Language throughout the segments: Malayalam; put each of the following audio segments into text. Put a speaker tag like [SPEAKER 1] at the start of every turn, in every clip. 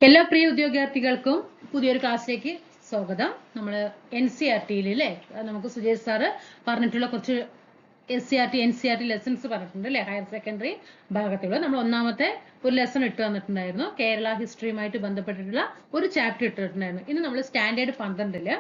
[SPEAKER 1] എല്ലാ പ്രിയ ഉദ്യോഗാർത്ഥികൾക്കും പുതിയൊരു ക്ലാസ്സിലേക്ക് സ്വാഗതം. നമ്മൾ NCERT-യിൽ അല്ലേ, നമുക്ക് സുജയ് സാറ് പറഞ്ഞിട്ടുള്ള കുറച്ച് NCERT ലെസൺസ് പറഞ്ഞിട്ടുണ്ട് അല്ലേ, ഹയർ സെക്കൻഡറി ഭാഗത്തുള്ള. നമ്മൾ ഒന്നാമത്തെ ഒരു ലെസൺ ഇട്ട് തന്നിട്ടുണ്ടായിരുന്നു, കേരള ഹിസ്റ്ററിയുമായിട്ട് ബന്ധപ്പെട്ടിട്ടുള്ള ഒരു ചാപ്റ്റർ ഇട്ടിട്ടുണ്ടായിരുന്നു. ഇന്ന് നമ്മൾ സ്റ്റാൻഡേർഡ് 12-ല്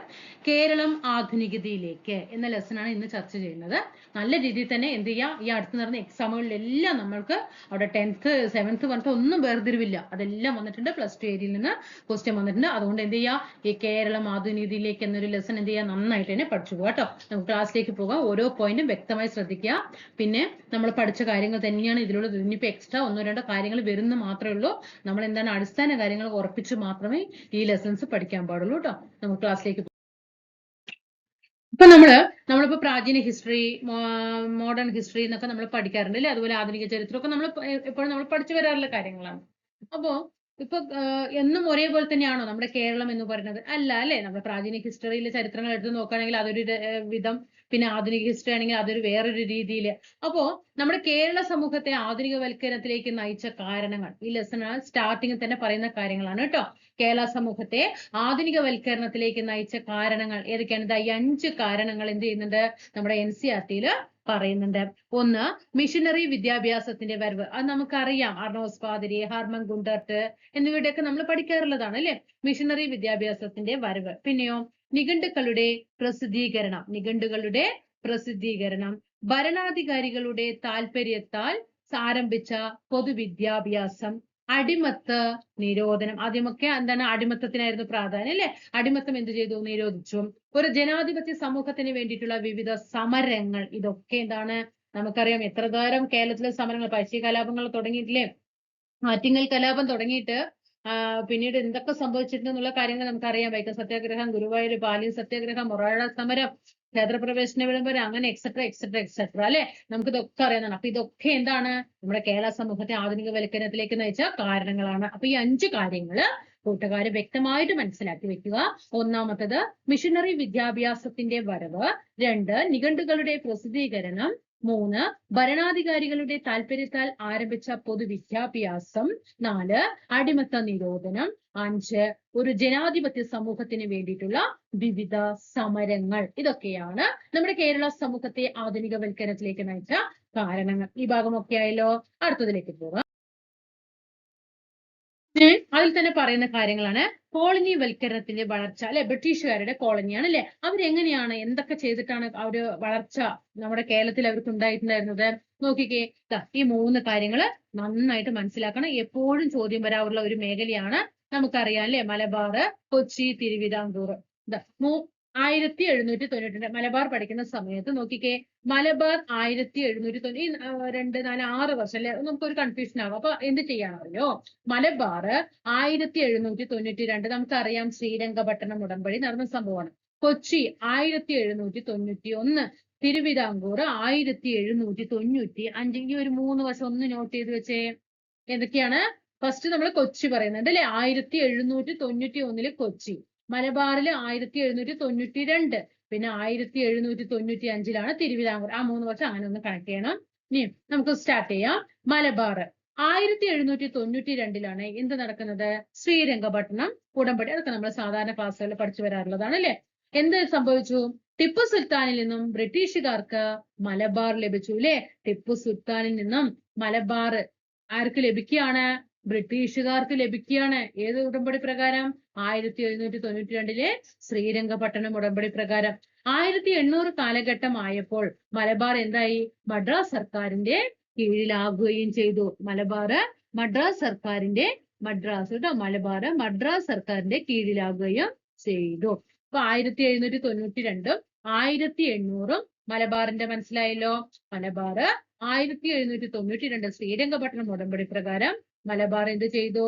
[SPEAKER 1] കേരളം ആധുനികതയിലേക്ക് എന്ന ലെസണാണ് ഇന്ന് ചർച്ച ചെയ്യുന്നത്. നല്ല രീതിയിൽ തന്നെ എന്ത് ചെയ്യുക, ഈ അടുത്ത് നടന്ന എക്സാമുകളിലെല്ലാം നമ്മൾക്ക് അവിടെ 10th 7th പറഞ്ഞിട്ട് ഒന്നും വേർതിരിവില്ല, അതെല്ലാം വന്നിട്ടുണ്ട്. +2 ഏരിയയിൽ നിന്ന് ക്വസ്റ്റ്യൻ വന്നിട്ടുണ്ട്. അതുകൊണ്ട് എന്ത് ചെയ്യുക, ഈ കേരളം ആധുനികതയിലേക്ക് എന്നൊരു ലെസൺ എന്ത് ചെയ്യുക, നന്നായിട്ട് തന്നെ പഠിച്ചു പോകാം കേട്ടോ. നമുക്ക് ക്ലാസ്സിലേക്ക് പോകാം. ഓരോ പോയിന്റും വ്യക്തമായി ശ്രദ്ധിക്കുക. പിന്നെ നമ്മൾ പഠിച്ച കാര്യങ്ങൾ തന്നെയാണ് ഇതിലുള്ള. ഇനിയിപ്പോൾ എക്സ്ട്രാ ഒന്നോ രണ്ടോ കാര്യങ്ങൾ വരുന്ന മാത്രമേ ഉള്ളൂ. നമ്മൾ എന്താണ്, അടിസ്ഥാന കാര്യങ്ങൾ ഉറപ്പിച്ച് മാത്രമേ ഈ ലെസൺസ് പഠിക്കാൻ പാടുള്ളൂ കേട്ടോ. നമുക്ക് ക്ലാസ്സിലേക്ക് ഇപ്പൊ നമ്മളിപ്പോ പ്രാചീന ഹിസ്റ്ററി, മോഡേൺ ഹിസ്റ്ററി എന്നൊക്കെ നമ്മൾ പഠിക്കാറുണ്ട് അല്ലേ. അതുപോലെ ആധുനിക ചരിത്രമൊക്കെ നമ്മൾ എപ്പോഴും നമ്മൾ പഠിച്ചു വരാറുള്ള കാര്യങ്ങളാണ്. അപ്പോ ഇപ്പൊ എന്നും ഒരേപോലെ തന്നെയാണോ നമ്മുടെ കേരളം എന്ന് പറയുന്നത്? അല്ല അല്ലേ. നമ്മുടെ പ്രാചീന ഹിസ്റ്ററിയിലെ ചരിത്രങ്ങൾ എടുത്ത് നോക്കുകയാണെങ്കിൽ അതൊരു വിധം, പിന്നെ ആധുനിക ഹിസ്റ്ററി ആണെങ്കിൽ അതൊരു വേറൊരു രീതിയിൽ. അപ്പോ നമ്മുടെ കേരള സമൂഹത്തെ ആധുനികവൽക്കരണത്തിലേക്ക് നയിച്ച കാരണങ്ങൾ ഈ ലെസൺ സ്റ്റാർട്ടിങ്ങിൽ തന്നെ പറയുന്ന കാര്യങ്ങളാണ് കേട്ടോ. കേരള സമൂഹത്തെ ആധുനികവൽക്കരണത്തിലേക്ക് നയിച്ച കാരണങ്ങൾ ഏതൊക്കെയാണ്? ഈ 5 കാരണങ്ങൾ എന്ത് ചെയ്യുന്നുണ്ട്, നമ്മുടെ NCERT-യിൽ പറയുന്നുണ്ട്. ഒന്ന്, മിഷനറി വിദ്യാഭ്യാസത്തിന്റെ വരവ്. അത് നമുക്കറിയാം, അർണോസ് പാതിരി, ഹർമൻ ഗുണ്ടർട്ട് എന്നിവയുടെയൊക്കെ നമ്മൾ പഠിക്കാറുള്ളതാണ് അല്ലെ, മിഷനറി വിദ്യാഭ്യാസത്തിന്റെ വരവ്. പിന്നെയോ നിഘണ്ടുക്കളുടെ പ്രസിദ്ധീകരണം, ഭരണാധികാരികളുടെ താല്പര്യത്താൽ ആരംഭിച്ച പൊതുവിദ്യാഭ്യാസം, അടിമത്ത നിരോധനം. ആദ്യമൊക്കെ എന്താണ്, അടിമത്തത്തിനായിരുന്നു പ്രാധാന്യം അല്ലെ. അടിമത്തം എന്ത് ചെയ്തു, നിരോധിച്ചു. ഒരു ജനാധിപത്യ സമൂഹത്തിന് വേണ്ടിയിട്ടുള്ള വിവിധ സമരങ്ങൾ. ഇതൊക്കെ എന്താണ്, നമുക്കറിയാം എത്ര തരം കേരളത്തിലെ സമരങ്ങൾ, പഴശ്ശി കലാപങ്ങൾ തുടങ്ങിയിട്ടില്ലേ, ആറ്റിങ്ങൽ കലാപം തുടങ്ങിയിട്ട് പിന്നീട് എന്തൊക്കെ സംഭവിച്ചിട്ടുണ്ടെന്നുള്ള കാര്യങ്ങൾ നമുക്കറിയാം. വൈക്കം സത്യാഗ്രഹം, ഗുരുവായൂർ പാലിയം സത്യാഗ്രഹം, മൊറാഴ സമരം, ക്ഷേത്രപ്രവേശന വിളംബരം, അങ്ങനെ എക്സെട്ര അല്ലെ. നമുക്ക് ഇതൊക്കെ അറിയാവുന്നതാണ്. അപ്പൊ ഇതൊക്കെ എന്താണ്, നമ്മുടെ കേരള സമൂഹത്തെ ആധുനികവൽക്കരണത്തിലേക്ക് നയിച്ച കാരണങ്ങളാണ്. അപ്പൊ ഈ 5 കാര്യങ്ങള് കൂട്ടുകാര് വ്യക്തമായിട്ട് മനസ്സിലാക്കി വെക്കുക. ഒന്നാമത്തത് മിഷനറി വിദ്യാഭ്യാസത്തിന്റെ വരവ്. 2, നിഘണ്ടുക്കളുടെ പ്രസിദ്ധീകരണം. 3, ഭരണാധികാരികളുടെ താല്പര്യത്താൽ ആരംഭിച്ച പൊതുവിദ്യാഭ്യാസം. 4, അടിമത്ത നിരോധനം. 5, ഒരു ജനാധിപത്യ സമൂഹത്തിന് വേണ്ടിയിട്ടുള്ള വിവിധ സമരങ്ങൾ. ഇതൊക്കെയാണ് നമ്മുടെ കേരള സമൂഹത്തെ ആധുനികവൽക്കരണത്തിലേക്ക് നയിച്ച കാരണങ്ങൾ. ഈ ഭാഗമൊക്കെ ആയല്ലോ. അടുത്തതിലേക്ക് പോകാം. അതിൽ തന്നെ പറയുന്ന കാര്യങ്ങളാണ് കോളനി വൽക്കരണത്തിന്റെ വളർച്ച അല്ലെ. ബ്രിട്ടീഷുകാരുടെ കോളനിയാണ് അല്ലെ. അവരെങ്ങനെയാണ്, എന്തൊക്കെ ചെയ്തിട്ടാണ് ആ ഒരു വളർച്ച നമ്മുടെ കേരളത്തിൽ അവർക്ക് ഉണ്ടായിട്ടുണ്ടായിരുന്നത്? നോക്കിക്കേ, ഈ 3 കാര്യങ്ങള് നന്നായിട്ട് മനസ്സിലാക്കണം. എപ്പോഴും ചോദ്യം വരാറുള്ള ഒരു മേഖലയാണ്, നമുക്കറിയാം അല്ലെ, മലബാർ, കൊച്ചി, തിരുവിതാംകൂർ. 1792 മലബാർ പഠിക്കുന്ന സമയത്ത് നോക്കിക്കേ, മലബാർ 1790, 2, 4, 6 വർഷം അല്ലെ, നമുക്കൊരു കൺഫ്യൂഷൻ ആകും. അപ്പൊ എന്ത് ചെയ്യാണല്ലോ, മലബാർ 1792 നമുക്കറിയാം ശ്രീരംഗപട്ടണം ഉടമ്പടി നടന്ന സംഭവമാണ്. കൊച്ചി 1791, തിരുവിതാംകൂർ 1795. ഈ ഒരു 3 വർഷം ഒന്ന് നോട്ട് ചെയ്ത് വെച്ചേ. എന്തൊക്കെയാണ്? ഫസ്റ്റ് നമ്മൾ കൊച്ചി പറയുന്നുണ്ട് അല്ലെ, 1791 കൊച്ചി. മലബാറിൽ 1792, പിന്നെ 1795 തിരുവിതാംകൂർ. ആ 3 വർഷം അങ്ങനെ ഒന്ന് കണക്ട് ചെയ്യണം. ഇനി നമുക്ക് സ്റ്റാർട്ട് ചെയ്യാം. മലബാർ 1792 എന്ത് നടക്കുന്നത്? ശ്രീരംഗപട്ടണം ഉടമ്പടി. അതൊക്കെ നമ്മൾ സാധാരണ ക്ലാസ്സുകളിൽ പഠിച്ചു വരാറുള്ളതാണ് അല്ലെ. എന്ത് സംഭവിച്ചു? ടിപ്പു സുൽത്താനിൽ നിന്നും ബ്രിട്ടീഷുകാർക്ക് മലബാർ ലഭിച്ചു അല്ലെ. ടിപ്പു സുൽത്താനിൽ നിന്നും മലബാർ ആർക്ക് ലഭിക്കുകയാണ്? ബ്രിട്ടീഷുകാർക്ക് ലഭിക്കുകയാണ്. ഏത് ഉടമ്പടി പ്രകാരം? 1792 ശ്രീരംഗപട്ടണം ഉടമ്പടി പ്രകാരം. 1800 കാലഘട്ടം ആയപ്പോൾ മലബാർ എന്തായി? മദ്രാസ് സർക്കാരിന്റെ കീഴിലാകുകയും ചെയ്തു. മലബാർ മദ്രാസ് സർക്കാരിന്റെ മദ്രാസ് സർക്കാരിന്റെ കീഴിലാകുകയും ചെയ്തു. അപ്പൊ 1792 1800 മലബാറിന്റെ മനസ്സിലായല്ലോ. മലബാർ 1792 ശ്രീരംഗപട്ടണം ഉടമ്പടി പ്രകാരം മലബാർ എന്ത് ചെയ്തു?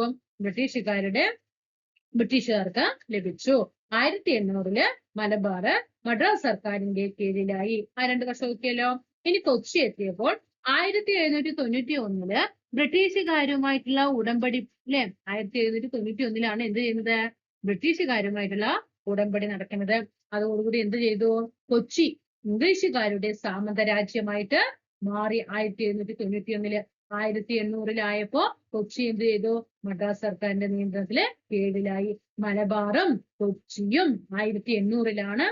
[SPEAKER 1] ബ്രിട്ടീഷുകാർക്ക് ലഭിച്ചു. 1800 മലബാർ മദ്രാസ് സർക്കാരിന്റെ കീഴിലായി. ആ 2 വർഷം നോക്കിയല്ലോ. ഇനി കൊച്ചി എത്തിയപ്പോൾ 1791 ബ്രിട്ടീഷുകാരുമായിട്ടുള്ള ഉടമ്പടി അല്ലെ. 1791 എന്ത് ചെയ്യുന്നത്? ബ്രിട്ടീഷുകാരുമായിട്ടുള്ള ഉടമ്പടി നടക്കുന്നത്. അതോടുകൂടി എന്ത് ചെയ്തു? കൊച്ചി ഇംഗ്ലീഷുകാരുടെ സാമന്തരാജ്യമായിട്ട് മാറി. 1791 1800-ലായപ്പോ കൊച്ചി എന്ത് ചെയ്തു? മദ്രാസ് സർക്കാരിന്റെ നിയന്ത്രണത്തില് കീഴിലായി. മലബാറും കൊച്ചിയും 1800-ലാണ്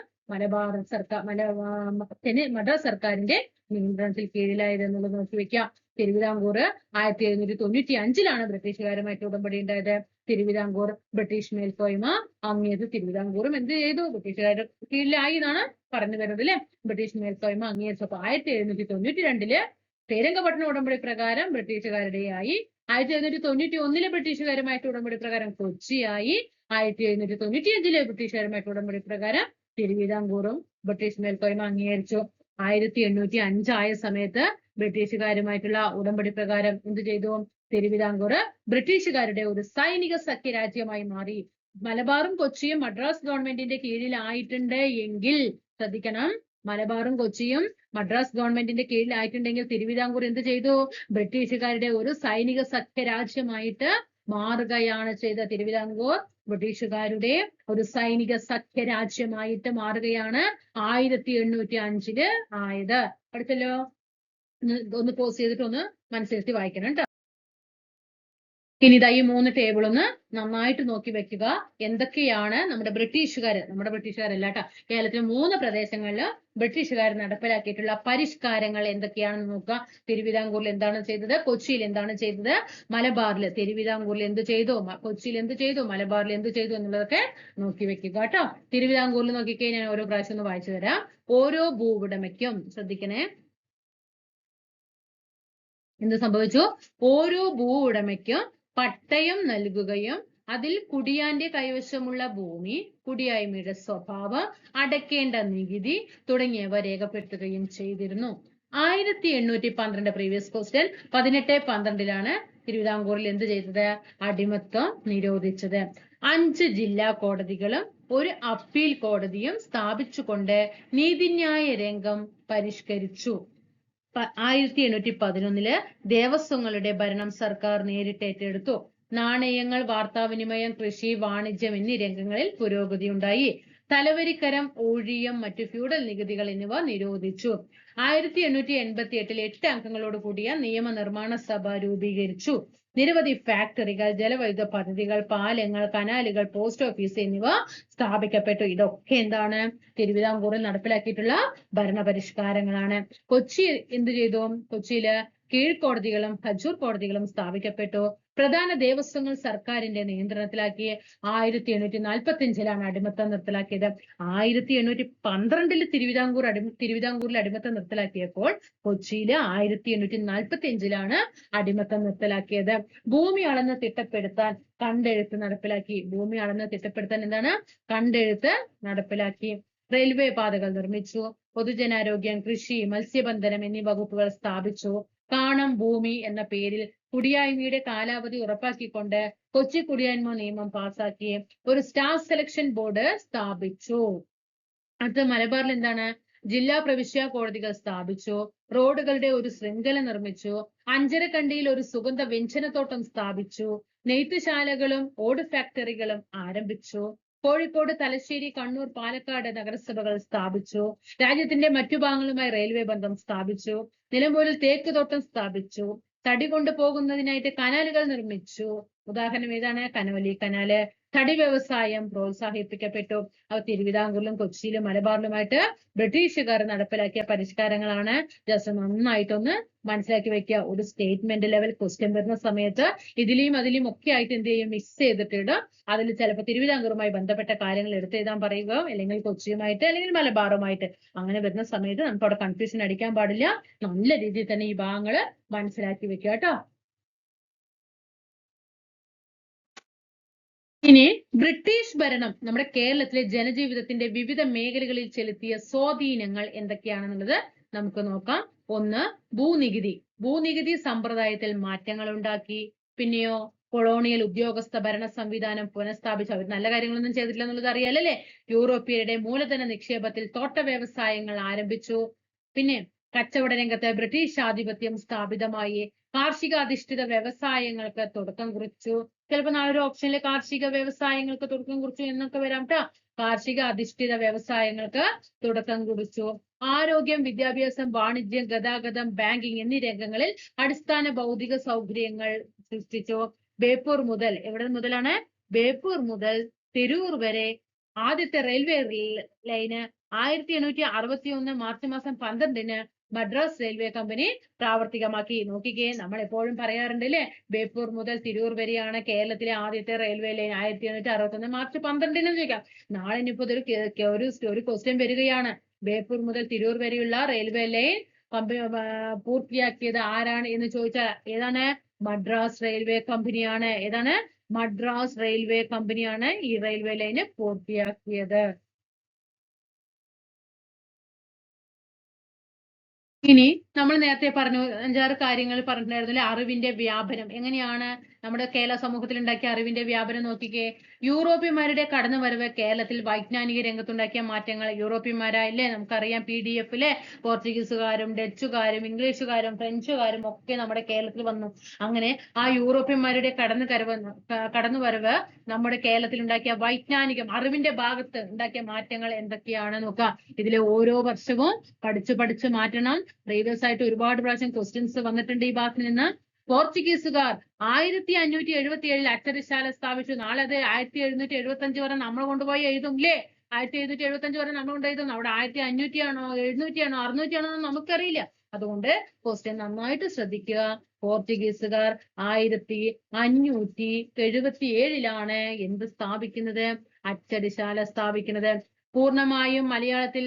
[SPEAKER 1] മദ്രാസ് സർക്കാരിന്റെ നിയന്ത്രണത്തിൽ കീഴിലായത് എന്നുള്ളത് നോക്കി വെക്കാം. തിരുവിതാംകൂർ 1795-ലാണ് ബ്രിട്ടീഷുകാരുമായിട്ട് ഉടമ്പടി ഉണ്ടായത്. തിരുവിതാംകൂർ ബ്രിട്ടീഷ് മേൽക്കോയ്മ അങ്ങേത്. തിരുവിതാംകൂറും എന്ത് ചെയ്തു? ബ്രിട്ടീഷുകാരുടെ കീഴിലായി എന്നാണ് പറഞ്ഞു വരുന്നത് അല്ലെ. ബ്രിട്ടീഷ് മേൽക്കോയ്മ അങ്ങേയറ്റം 1792-ല് ശ്രീരംഗപട്ടണ ഉടമ്പടി പ്രകാരം ബ്രിട്ടീഷുകാരുടെയായി. 1791-ലെ ബ്രിട്ടീഷുകാരുമായിട്ട് ഉടമ്പടി പ്രകാരം കൊച്ചിയായി. 1795-ലെ ബ്രിട്ടീഷുകാരുമായിട്ട് ഉടമ്പടി പ്രകാരം തിരുവിതാംകൂറും ബ്രിട്ടീഷ് മേൽക്കോയ്മ അംഗീകരിച്ചു. 1805 ആയ സമയത്ത് ബ്രിട്ടീഷുകാരുമായിട്ടുള്ള ഉടമ്പടി പ്രകാരം എന്ത് ചെയ്തു? തിരുവിതാംകൂർ ബ്രിട്ടീഷുകാരുടെ ഒരു സൈനിക സഖ്യരാജ്യമായി മാറി. മലബാറും കൊച്ചിയും മദ്രാസ് ഗവൺമെന്റിന്റെ കീഴിലായിട്ടുണ്ട് എങ്കിൽ ശ്രദ്ധിക്കണം, മലബാറും കൊച്ചിയും മദ്രാസ് ഗവൺമെന്റിന്റെ കീഴിലായിട്ടുണ്ടെങ്കിൽ തിരുവിതാംകൂർ എന്ത് ചെയ്തു? ബ്രിട്ടീഷുകാരുടെ ഒരു സൈനിക സഖ്യരാജ്യമായിട്ട് മാറുകയാണ് ചെയ്ത. തിരുവിതാംകൂർ ബ്രിട്ടീഷുകാരുടെ ഒരു സൈനിക സഖ്യരാജ്യമായിട്ട് മാറുകയാണ് 1805-ല് ആയത്. അടുത്തല്ലോ, ഒന്ന് പോസ് ചെയ്തിട്ട് ഒന്ന് മനസ്സിലെത്തി വായിക്കണം കേട്ടോ. ഇനി ഇതാ ഈ 3 ടേബിൾ ഒന്ന് നന്നായിട്ട് നോക്കി വെക്കുക. എന്തൊക്കെയാണ് നമ്മുടെ ബ്രിട്ടീഷുകാരല്ല കേട്ടോ, കേരളത്തിലെ 3 പ്രദേശങ്ങളിൽ ബ്രിട്ടീഷുകാർ നടപ്പിലാക്കിയിട്ടുള്ള പരിഷ്കാരങ്ങൾ എന്തൊക്കെയാണെന്ന് നോക്കുക. തിരുവിതാംകൂറിൽ എന്താണ് ചെയ്തത്? കൊച്ചിയിൽ എന്താണ് ചെയ്തത്? മലബാറിൽ, തിരുവിതാംകൂറിൽ എന്ത് ചെയ്തു? കൊച്ചിയിൽ എന്ത് ചെയ്തു? മലബാറിൽ എന്ത് ചെയ്തു എന്നുള്ളതൊക്കെ നോക്കി വെക്കുക കേട്ടോ. തിരുവിതാംകൂറിൽ നോക്കിക്കേ, ഞാൻ ഓരോ പ്രാവശ്യം ഒന്ന് വായിച്ചു തരാം. ഓരോ ഭൂവുടമയ്ക്കും, ശ്രദ്ധിക്കണേ, എന്ത് സംഭവിച്ചു? ഓരോ ഭൂവുടമയ്ക്കും പട്ടയം നൽകുകയും അതിൽ കുടിയാന്റെ കൈവശമുള്ള ഭൂമി, കുടിയായ്മയുടെ സ്വഭാവം, അടയ്ക്കേണ്ട നികുതി തുടങ്ങിയവ രേഖപ്പെടുത്തുകയും ചെയ്തിരുന്നു. 1812 പ്രീവിയസ് ക്വസ്റ്റ്യൻ 1812-ലാണ് തിരുവിതാംകൂറിൽ എന്ത് ചെയ്തത്? അടിമത്തം നിരോധിച്ചത്. 5 ജില്ലാ കോടതികളും 1 അപ്പീൽ കോടതിയും സ്ഥാപിച്ചുകൊണ്ട് നീതിന്യായ രംഗം പരിഷ്കരിച്ചു. 1811-ല് ദേവസ്വങ്ങളുടെ ഭരണം സർക്കാർ നേരിട്ട് ഏറ്റെടുത്തു. നാണയങ്ങൾ, വാർത്താവിനിമയം, കൃഷി, വാണിജ്യം എന്നീ രംഗങ്ങളിൽ പുരോഗതി ഉണ്ടായി. തലവരിക്കരം, ഊഴിയം, മറ്റു ഫ്യൂഡൽ നികുതികൾ എന്നിവ നിരോധിച്ചു. 1888-ൽ 8 അംഗങ്ങളോട് കൂടിയ നിയമനിർമ്മാണ സഭ രൂപീകരിച്ചു. നിരവധി ഫാക്ടറികൾ, ജലവൈദ്യുത പദ്ധതികൾ, പാലങ്ങൾ, കനാലുകൾ, പോസ്റ്റ് ഓഫീസ് എന്നിവ സ്ഥാപിക്കപ്പെട്ടു. ഇതൊക്കെ എന്താണ്? തിരുവിതാംകൂറിൽ നടപ്പിലാക്കിയിട്ടുള്ള ഭരണപരിഷ്കാരങ്ങളാണ്. കൊച്ചി എന്ത് ചെയ്തു? കൊച്ചിയില് കീഴ്ക്കോടതികളും ഹജൂർ കോടതികളും സ്ഥാപിക്കപ്പെട്ടു. പ്രധാന ദേവസ്വങ്ങൾ സർക്കാരിന്റെ നിയന്ത്രണത്തിലാക്കി. 1845-ലാണ് അടിമത്തം നിർത്തലാക്കിയത്. 1812-ല് തിരുവിതാംകൂറിൽ അടിമത്തം നിർത്തലാക്കിയപ്പോൾ കൊച്ചിയില് 1845-ലാണ് അടിമത്തം നിർത്തലാക്കിയത്. ഭൂമി അളന്ന് തിട്ടപ്പെടുത്താൻ കണ്ടെഴുത്ത് നടപ്പിലാക്കി. ഭൂമി അളന്ന് തിട്ടപ്പെടുത്താൻ എന്താണ്? കണ്ടെഴുത്ത് നടപ്പിലാക്കി. റെയിൽവേ പാതകൾ നിർമ്മിച്ചു. പൊതുജനാരോഗ്യം, കൃഷി, മത്സ്യബന്ധനം എന്നീ വകുപ്പുകൾ സ്ഥാപിച്ചു. കാണം ഭൂമി എന്ന പേരിൽ കുടിയായ്മയുടെ കാലാവധി ഉറപ്പാക്കിക്കൊണ്ട് കൊച്ചി കുടിയായ്മ നിയമം പാസാക്കി. ഒരു സ്റ്റാഫ് സെലക്ഷൻ ബോർഡ് സ്ഥാപിച്ചു. അടുത്ത മലബാറിൽ എന്താണ്? ജില്ലാ പ്രവിശ്യ കോടതികൾ സ്ഥാപിച്ചു. റോഡുകളുടെ ഒരു ശൃംഖല നിർമ്മിച്ചു. അഞ്ചരക്കണ്ടിയിൽ ഒരു സുഗന്ധ വ്യഞ്ജനത്തോട്ടം സ്ഥാപിച്ചു. നെയ്ത്തുശാലകളും ഓട് ഫാക്ടറികളും ആരംഭിച്ചു. കോഴിക്കോട്, തലശ്ശേരി, കണ്ണൂർ, പാലക്കാട് നഗരസഭകൾ സ്ഥാപിച്ചു. രാജ്യത്തിന്റെ മറ്റു ഭാഗങ്ങളുമായി റെയിൽവേ ബന്ധം സ്ഥാപിച്ചു. നിലമ്പൂരിൽ തേക്ക് തോട്ടം സ്ഥാപിച്ചു. തടി കൊണ്ടുപോകുന്നതിനായിട്ട് കനാലുകൾ നിർമ്മിച്ചു. ഉദാഹരണം ഏതാണ്? Connolly canal. തടി വ്യവസായം പ്രോത്സാഹിപ്പിക്കപ്പെട്ടു. അവ തിരുവിതാംകൂറിലും കൊച്ചിയിലും മലബാറിലുമായിട്ട് ബ്രിട്ടീഷുകാർ നടപ്പിലാക്കിയ പരിഷ്കാരങ്ങളാണ്. ജസ്റ്റ് നന്നായിട്ടൊന്ന് മനസ്സിലാക്കി വെക്കുക. ഒരു സ്റ്റേറ്റ്മെന്റ് ലെവൽ ക്വസ്റ്റ്യൻ വരുന്ന സമയത്ത് ഇതിലെയും അതിലെയും ഒക്കെ ആയിട്ട് എന്ത് ചെയ്യും? മിക്സ് ചെയ്തിട്ടിടും. അതിൽ ചിലപ്പോൾ തിരുവിതാംകൂറുമായി ബന്ധപ്പെട്ട കാര്യങ്ങൾ എടുത്തെഴുതാൻ പറയുക, അല്ലെങ്കിൽ കൊച്ചിയുമായിട്ട്, അല്ലെങ്കിൽ മലബാറുമായിട്ട്. അങ്ങനെ വരുന്ന സമയത്ത് നമുക്ക് അവിടെ കൺഫ്യൂഷൻ അടിക്കാൻ പാടില്ല. നല്ല രീതിയിൽ തന്നെ ഈ ഭാഗങ്ങൾ മനസ്സിലാക്കി വെക്കുക കേട്ടോ. ഇനി ബ്രിട്ടീഷ് ഭരണം നമ്മുടെ കേരളത്തിലെ ജനജീവിതത്തിന്റെ വിവിധ മേഖലകളിൽ ചെലുത്തിയ സ്വാധീനങ്ങൾ എന്തൊക്കെയാണെന്നുള്ളത് നമുക്ക് നോക്കാം. 1, ഭൂനികുതി. ഭൂനികുതി സമ്പ്രദായത്തിൽ മാറ്റങ്ങൾ ഉണ്ടാക്കി. പിന്നെയോ കൊളോണിയൽ ഉദ്യോഗസ്ഥ ഭരണ സംവിധാനം പുനഃസ്ഥാപിച്ചു. അവർ നല്ല കാര്യങ്ങളൊന്നും ചെയ്തിട്ടില്ല എന്നുള്ളത് അറിയാലല്ലേ. യൂറോപ്യരുടെ മൂലധന നിക്ഷേപത്തിൽ തോട്ട വ്യവസായങ്ങൾ ആരംഭിച്ചു. പിന്നെ കച്ചവട രംഗത്ത് ബ്രിട്ടീഷ് ആധിപത്യം സ്ഥാപിതമായി. കാർഷിക അധിഷ്ഠിത വ്യവസായങ്ങൾക്ക് തുടക്കം കുറിച്ചു. ചിലപ്പോൾ നാളൊരു ഓപ്ഷനിൽ കാർഷിക വ്യവസായങ്ങൾക്ക് തുടക്കം കുറിച്ചു എന്നൊക്കെ വരാം കേട്ടോ. കാർഷിക അധിഷ്ഠിത വ്യവസായങ്ങൾക്ക് തുടക്കം കുറിച്ചു. ആരോഗ്യം, വിദ്യാഭ്യാസം, വാണിജ്യം, ഗതാഗതം, ബാങ്കിങ് എന്നീ രംഗങ്ങളിൽ അടിസ്ഥാന ഭൗതിക സൗകര്യങ്ങൾ സൃഷ്ടിച്ചു. ബേപ്പൂർ മുതൽ, എവിടെ മുതലാണ്? ബേപ്പൂർ മുതൽ തിരൂർ വരെ ആദ്യത്തെ റെയിൽവേ ലൈന് 1861 മാർച്ച് മാസം 12-ന് മദ്രാസ് റെയിൽവേ കമ്പനി പ്രാവർത്തികമാക്കി. നോക്കിക്കേ, നമ്മൾ എപ്പോഴും പറയാറുണ്ട് അല്ലേ, ബേപ്പൂർ മുതൽ തിരൂർ വരെയാണ് കേരളത്തിലെ ആദ്യത്തെ റെയിൽവേ ലൈൻ. 1861 മാർച്ച് 12-ന് ചോദിക്കാം. നാളെ ഇനിയിപ്പോ ഒരു ക്വസ്റ്റ്യൻ വരികയാണ്. ബേപ്പൂർ മുതൽ തിരൂർ വരെയുള്ള റെയിൽവേ ലൈൻ പൂർത്തിയാക്കിയത് ആരാണ് എന്ന് ചോദിച്ചാൽ ഏതാണ്? മദ്രാസ് റെയിൽവേ കമ്പനിയാണ്. ഏതാണ്? മദ്രാസ് റെയിൽവേ കമ്പനിയാണ് ഈ റെയിൽവേ ലൈന് പൂർത്തിയാക്കിയത്. ഇനി നമ്മൾ നേരത്തെ പറഞ്ഞു 5-6 കാര്യങ്ങൾ പറഞ്ഞിട്ടുണ്ടായിരുന്നില്ലേ, അറിവിന്റെ വ്യാപനം എങ്ങനെയാണ് നമ്മുടെ കേരള സമൂഹത്തിൽ ഉണ്ടാക്കിയ അറിവിന്റെ വ്യാപനം. നോക്കിക്കേ, യൂറോപ്യന്മാരുടെ കടന്നുവരവ് കേരളത്തിൽ വൈജ്ഞാനിക രംഗത്തുണ്ടാക്കിയ മാറ്റങ്ങൾ. യൂറോപ്യന്മാരായില്ലേ, നമുക്കറിയാം PDF ലെ പോർച്ചുഗീസുകാരും ഡച്ചുകാരും ഇംഗ്ലീഷുകാരും ഫ്രഞ്ചുകാരും ഒക്കെ നമ്മുടെ കേരളത്തിൽ വന്നു. അങ്ങനെ ആ യൂറോപ്യന്മാരുടെ കടന്നുവരവ് നമ്മുടെ കേരളത്തിൽ ഉണ്ടാക്കിയ വൈജ്ഞാനികം അറിവിന്റെ ഭാഗത്ത് ഉണ്ടാക്കിയ മാറ്റങ്ങൾ എന്തൊക്കെയാണ് നോക്കാം. ഇതിലെ ഓരോ വർഷവും പഠിച്ചു മാറ്റണം. പ്രീവിയസ് ആയിട്ട് ഒരുപാട് പ്രാവശ്യം ക്വസ്റ്റ്യൻസ് വന്നിട്ടുണ്ട് ഈ ഭാഗത്ത് നിന്ന്. പോർച്ചുഗീസുകാർ 1577 അക്ഷരശാല സ്ഥാപിച്ചു. നാളെ അത് 1775 വരെ നമ്മൾ കൊണ്ടുപോയി എഴുതും അല്ലേ? 1775 വരെ നമ്മൾ കൊണ്ട് എഴുതും. അവിടെ 1500 ആണോ 700 ആണോ 600 ആണോ നമുക്കറിയില്ല. അതുകൊണ്ട് ക്വസ്റ്റ്യൻ നന്നായിട്ട് ശ്രദ്ധിക്കുക. പോർച്ചുഗീസുകാർ 1577-ലാണ് എന്ത് സ്ഥാപിക്കുന്നത്? അച്ചടിശാല സ്ഥാപിക്കുന്നത്. പൂർണ്ണമായും മലയാളത്തിൽ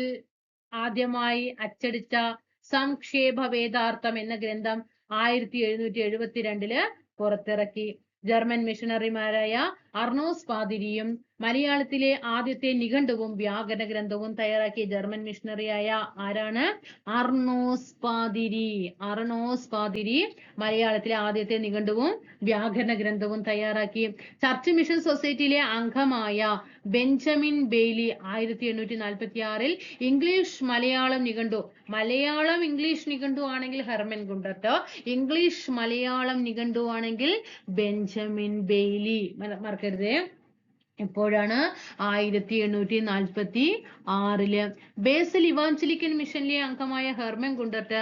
[SPEAKER 1] ആദ്യമായി അച്ചടിച്ച സംക്ഷേപ വേദാർത്ഥം എന്ന ഗ്രന്ഥം 1772 പുറത്തിറക്കി. ജർമ്മൻ മിഷണറിമാരായ അർണോസ് പാതിരിയും മലയാളത്തിലെ ആദ്യത്തെ നിഘണ്ടുവും വ്യാകരണ ഗ്രന്ഥവും തയ്യാറാക്കി. ജർമ്മൻ മിഷണറിയായ ആരാണ്? അർണോസ് പാതിരി. അർണോസ് പാതിരി മലയാളത്തിലെ ആദ്യത്തെ നിഘണ്ടുവും വ്യാകരണ ഗ്രന്ഥവും തയ്യാറാക്കി. ചർച്ച് മിഷൻ സൊസൈറ്റിയിലെ അംഗമായ ബെഞ്ചമിൻ ബെയ്ലി 1846 ഇംഗ്ലീഷ് മലയാളം നിഘണ്ടു. മലയാളം ഇംഗ്ലീഷ് നിഘണ്ടു ആണെങ്കിൽ ഹെർമൻ ഗുണ്ടർട്ട്, ഇംഗ്ലീഷ് മലയാളം നിഘണ്ടു ആണെങ്കിൽ ബെഞ്ചമിൻ ബെയ്ലി. മറക്കരുതേ. എപ്പോഴാണ്? 1846. ബേസൽ ഇവാഞ്ചലിക്കൻ മിഷനിലെ അംഗമായ ഹെർമൻ ഗുണ്ടർട്ട്